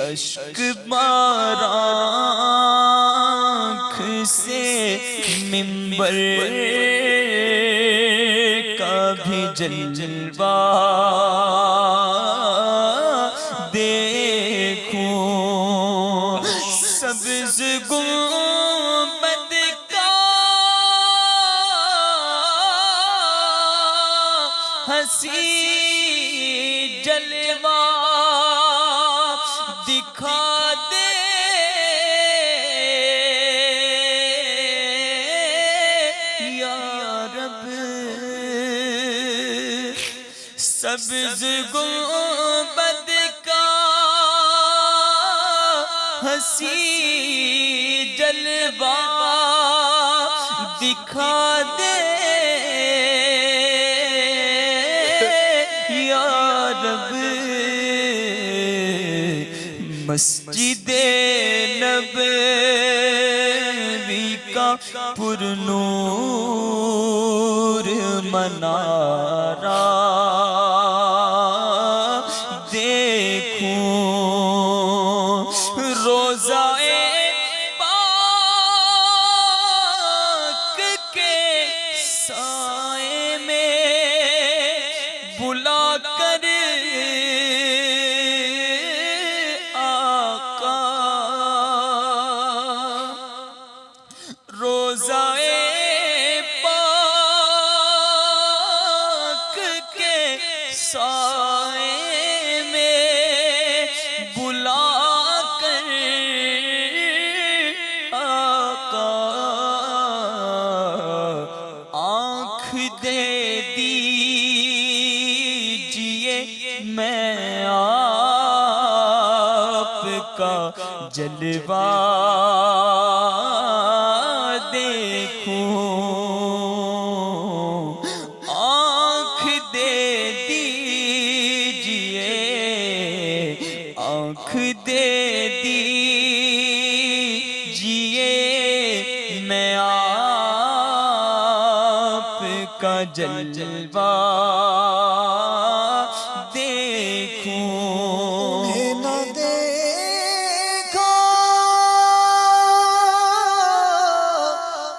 Speaker 5: اشک بار آنکھ سے منبر کا بھی جلوہ دیکھوں سبز گنبد کا ہنسی جلوہ دکھا دے یا رب سبز گنبد کا ہنسی جلوہ دکھا دے یا رب مسجد نبوی کا پرنور منارہ دیکھوں روضہ پاک کے سائے میں بلا کر آقا روضہ پاک کے سائے میں بلا کر آقا آنکھ دے دیجئے میں آپ کا جلوہ دیکھوں آنکھ دے دیجئے آنکھ دے دیجئے میں آپ کا جلوہ دیکھوں
Speaker 3: انہیں نہ دیکھا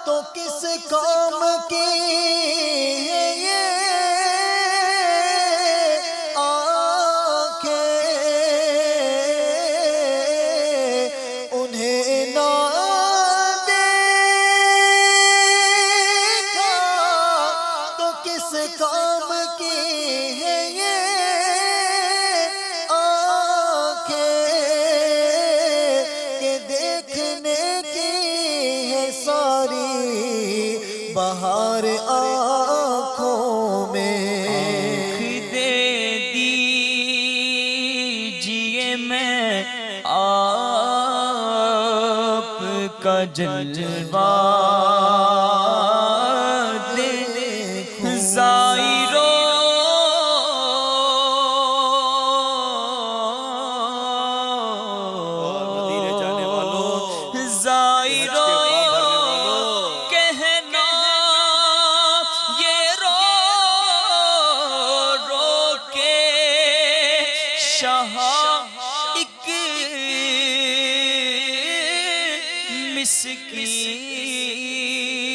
Speaker 3: تو کس کام کی ہے یہ آنکھیں انہیں نہ دیکھا تو کس کام کی ہے یہ آنکھیں کہ دیکھنے کی ہے ساری بہار آنکھوں میں
Speaker 5: آنکھ دے دیجئے میں آپ کا جلوہ دیکھوں زائرو
Speaker 2: مدینے جانے والوں
Speaker 5: زائرو کہنا یہ رو رو کے شاہ ایک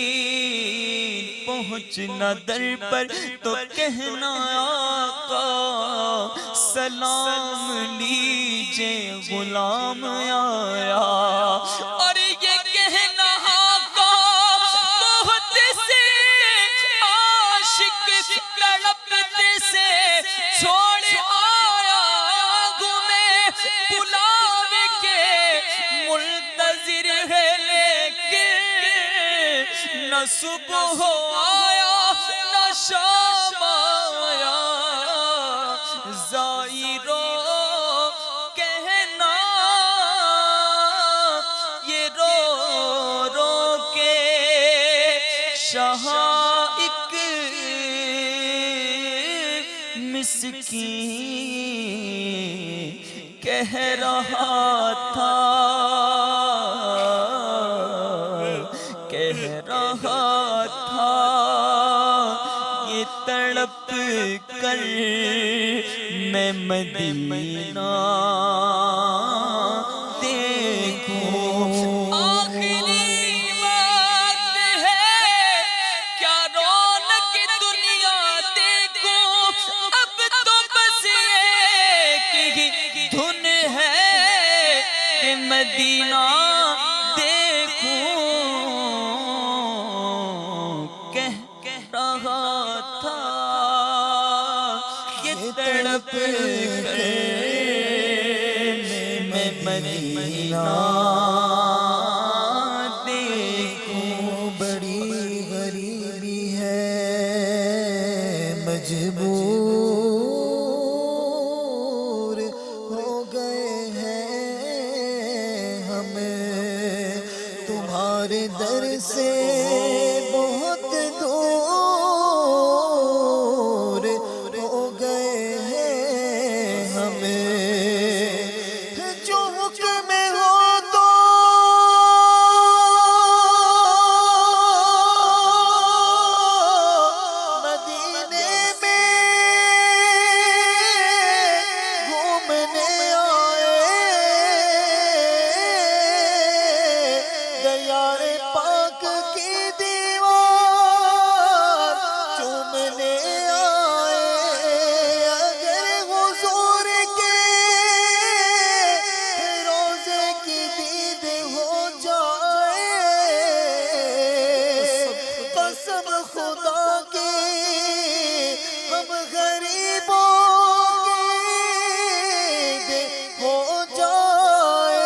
Speaker 5: مسکین پہنچنا در پر تو کہنا آقا سلام لیجے غلام آیا اور یہ کہنا آقا بہت سے عاشق تڑپتے سے چھوڑ آیا گمے بلاوے کے منتظر ہے لیکن نہ صبح آیا نہ شام آیا زائرو کہنا یہ رو رو کے شاہ ایک مسکین کہہ رہا تھا یہ تڑپ کر میں مدینہ دیکھوں. آخری وقت ہے کیا رونق دنیا دیکھوں، اب تو بس ایک ہی دھن ہے کہ مدینہ دیکھوں. کہہ رہا تھا یہ تڑپ کر میں مدینہ دیکھوں.
Speaker 3: بڑی غریبی ہے مجبور ہو گئے ہیں ہم تمہارے در سے بہت دور ہو گئے ہیں ہم. جو حکم ہو تو مدینے میں گھومنے آئے، دیار پاک کی دیوار چومنے آئے. اگر حضور کے روزے کی دید ہو جائے، قسم خدا کی ہم غریبوں کی ہو جائے.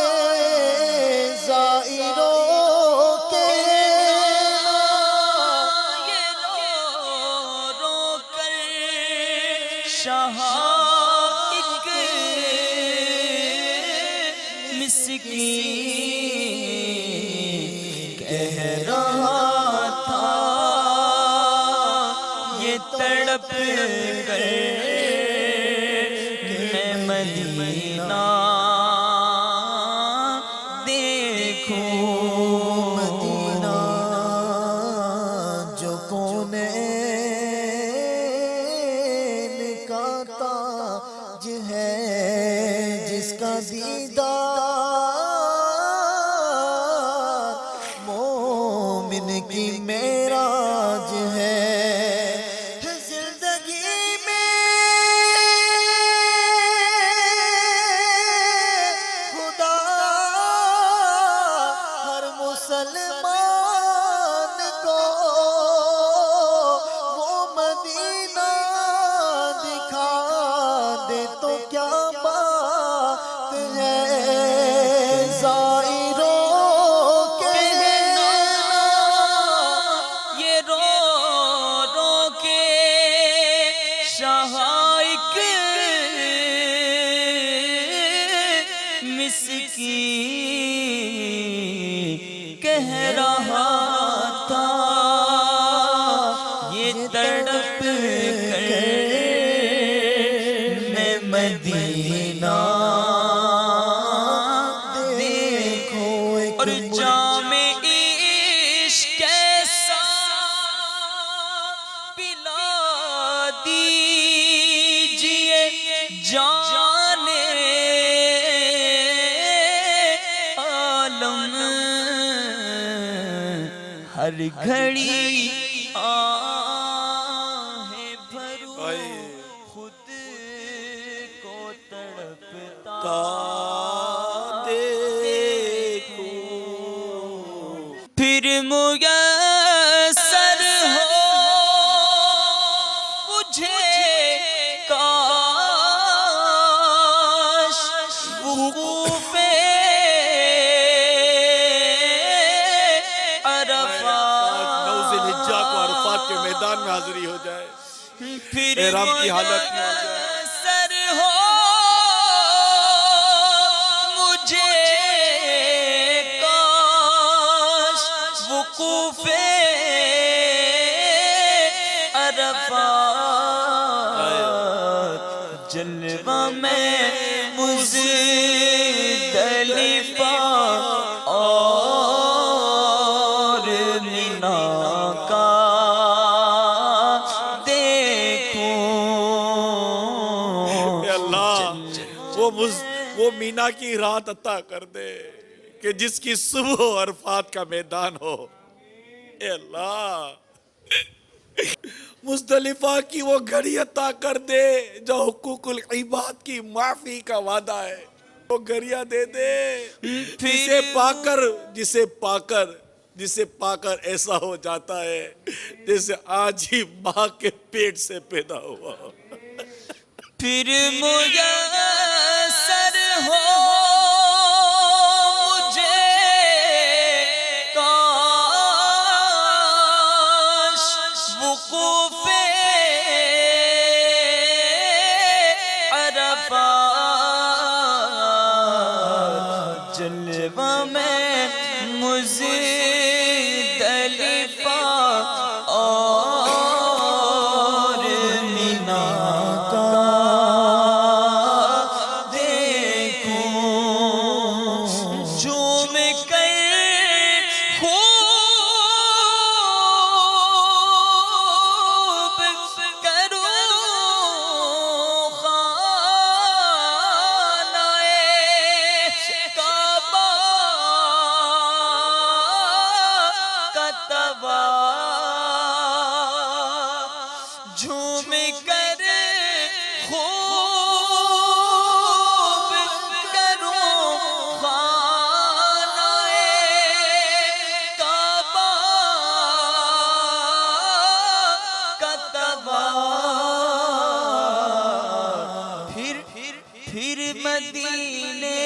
Speaker 3: زائروں کے
Speaker 5: یہ رو کر شہائق مسکین کہہ رہا تھا یہ تڑپ کر میں مدینہ دیکھوں.
Speaker 3: مدینہ جو کونین کا تاج ہے، جس کا دیدار مومن کی معراج ہے. زندگی میں خدا ہر مسلمان کو وہ مدینہ دکھا دے تو کیا بات ہے. زائروں کے
Speaker 5: یہ رو کے شہائق مسکین کہہ رہا تھا یہ تڑپ کر میں مدینہ
Speaker 3: دیکھو ایک
Speaker 5: اور جام عشق کیسا پلا دیجئے جان عالم. ہر گھڑی آہیں بھروں خود کو تڑپتا پھر میسر ہو مجھے کاش وقوف عرفات
Speaker 2: کو عرفات کے میدان میں حاضری ہو جائے،
Speaker 5: پھر
Speaker 2: احرام کی حالت میں ہو جائے.
Speaker 5: میسر ہو مجھے کاش وقوف عرفات جلوہ میں مزدلفہ اور مینا کا دیکھوں.
Speaker 6: وہ مینا کی رات عطا کر دے کہ جس کی صبح و عرفات کا میدان ہو. اے اللہ مزدلفہ کی وہ گھڑی عطا کر دے جو حقوق العباد کی معافی کا وعدہ ہے. وہ گھڑیاں دے دے جسے پا کر ایسا ہو جاتا ہے جیسے آج ہی ماں کے پیٹ سے پیدا ہوا.
Speaker 5: پھر میسر ہو مجھے کاش وقوف عرفات جلوہ میں مزدلفہ اور مینا کا جھوم کر خوب کروں خانہ کعبہ کا طواف. جھوم کر خوب کروں خانہ کعبہ کا طواف. پھر مدینے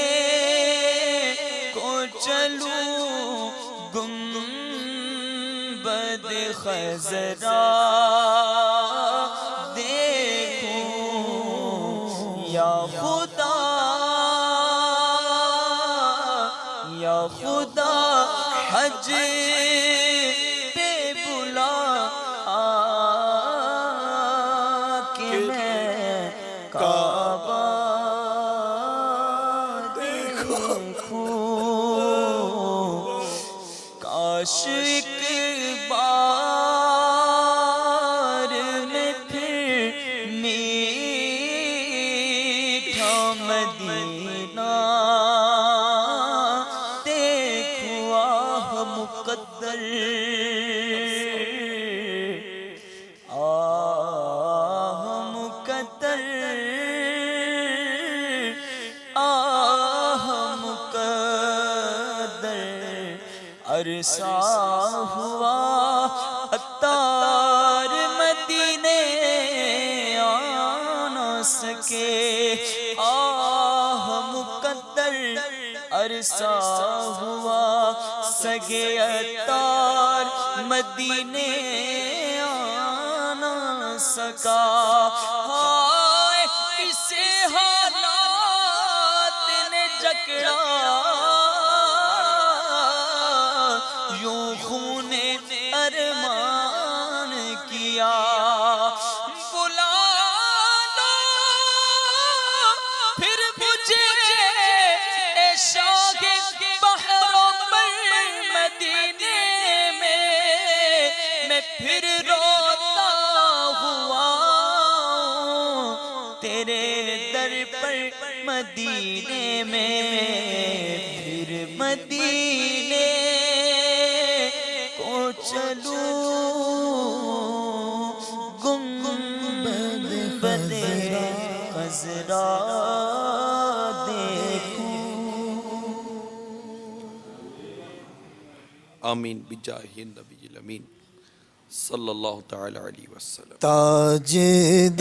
Speaker 5: کو چلوں گنبد خضرا دیکھوں. یا خدا حج پہ بلا کہ میں کعبہ دیکھوں. کاش ایک بار میں پھر میٹھا مدینہ دیکھوں. آہ مقدر آہ مقدر آہ مقدر عرصہ ہوا عطار مدینے آ نہ سکے. آہ مقدر عرصہ ہوا سگے عطار مدینے آ نہ سکا. ہائے اسے حالات نے جکڑا یوں خون ارمان کیا. بلا لو پھر مجھے اے شاہ بحر بر مدینے میں پھر روتا ہوا تیرے در پر مدینے میں. پھر مدینے کو چلوں گنبد خضرا دیکھوں.
Speaker 4: آمین بجاہ النبی الامین صلی اللہ تعالی علیہ وسلم.
Speaker 3: تاجدار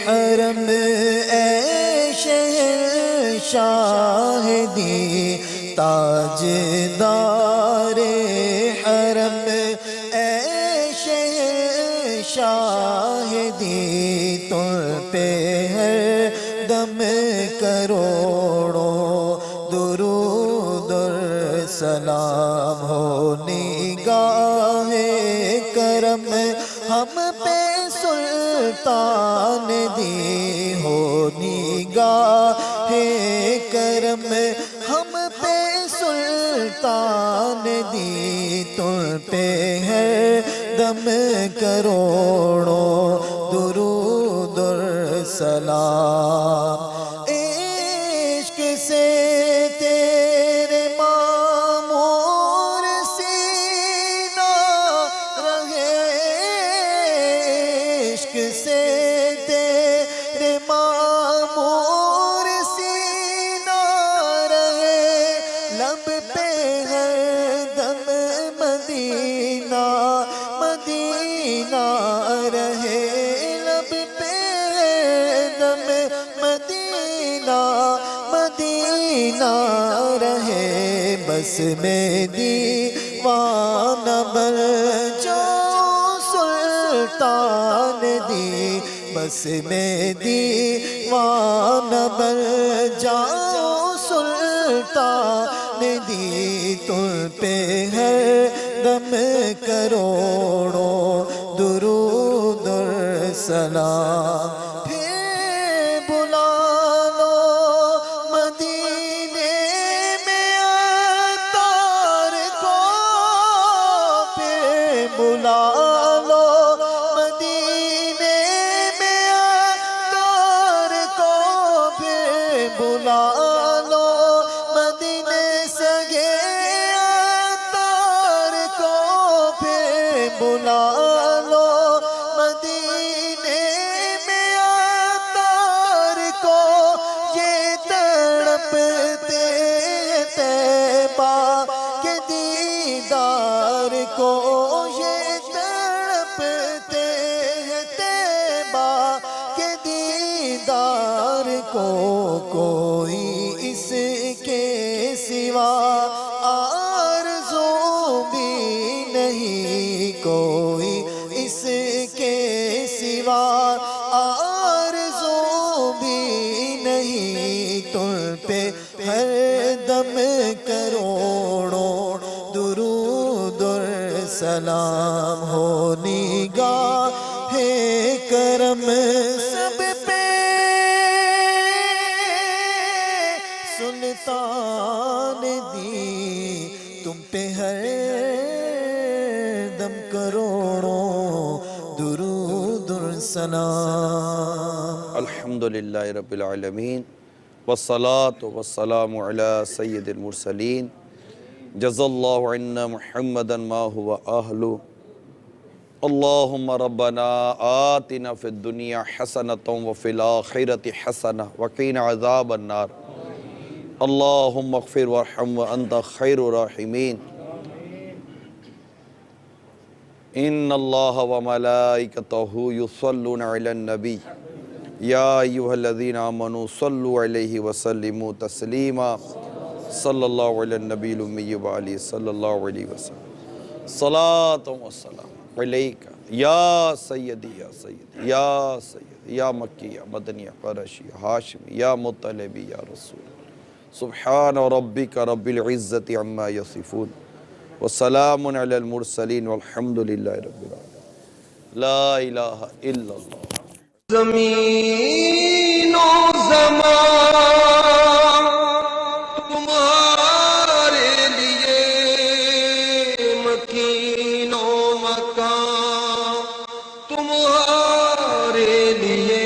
Speaker 3: حرم اے شہنشاہ دی. تاجدار حرم اے شہنشاہ دی. تم پہ ہر دم کروڑوں درود اور سلام ہو. نگاہ کرم ہم پہ سلطان دی ہو. نگاہ کرم ہم پہ سلطان دی. تم پہ ہر دم کروڑوں درود اور سلام عشق سے تیرے معمور سینہ رہے عشق سے تیرے معمور سینہ رہے لب پہ ہر دم مدینہ مدینہ رہے لب پہ دم مدینہ مدینہ رہے بس میں دیوانہ بن جاؤں سلطان دی بس میں دیوانہ بن جاؤں سلطان دی تم پہ ہر دم کروڑوں درود اور سلام پھر بلا لو مدینے میں عطار کو پھر بلا لو مدینے میں عطار کو پھر بلا لو مدینے سگے عطار کو پھر بلا لو مدینے میں عطار کو یہ تڑپتے طیبہ کے دیدار کو یہ تڑپتے طیبہ کے دیدار کو کوئی اس کے سوا آرزو بھی نہیں کوئی اس کے سوا آرزو بھی نہیں تم پہ ہر دم کروڑوں درود اور سلام ہو نگاہ کرم سب پہ سلطان دی تم پہ ہر دم کروڑوں درود اور سلام
Speaker 4: الحمدللہ رب العالمین والصلاة والسلام علی سید المرسلین جزا اللہ عنا محمدا ما هو اہلو اللہم ربنا آتنا فی الدنیا حسنة وفی الآخرة حسنة وقین عذاب النار اللہم اغفر وارحم وانت خیر الراحمین ان اللہ وملائکتہ یصلون علی النبی یا ایہا الذین آمنوا صلوا علیہ وسلموا تسلیما صلی اللہ علی النبی الامی وعلی صلی اللہ علیہ وسلم صلاۃ و سلام علیک یا سیدی یا سیدی یا سیدی یا مکی یا مدنی یا قرشی یا ہاشمی یا مطلبی یا رسول سبحان ربک رب العزت عما یصفون وسلام علی المرسلین والحمد للہ رب العالمین لا الہ الا اللہ
Speaker 1: زمین و زمان تمہارے لیے مکین و مکان تمہارے لیے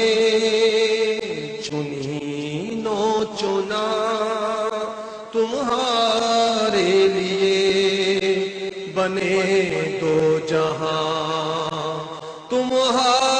Speaker 1: چنین و چنا تمہارے لیے بنے دو جہاں تمہارے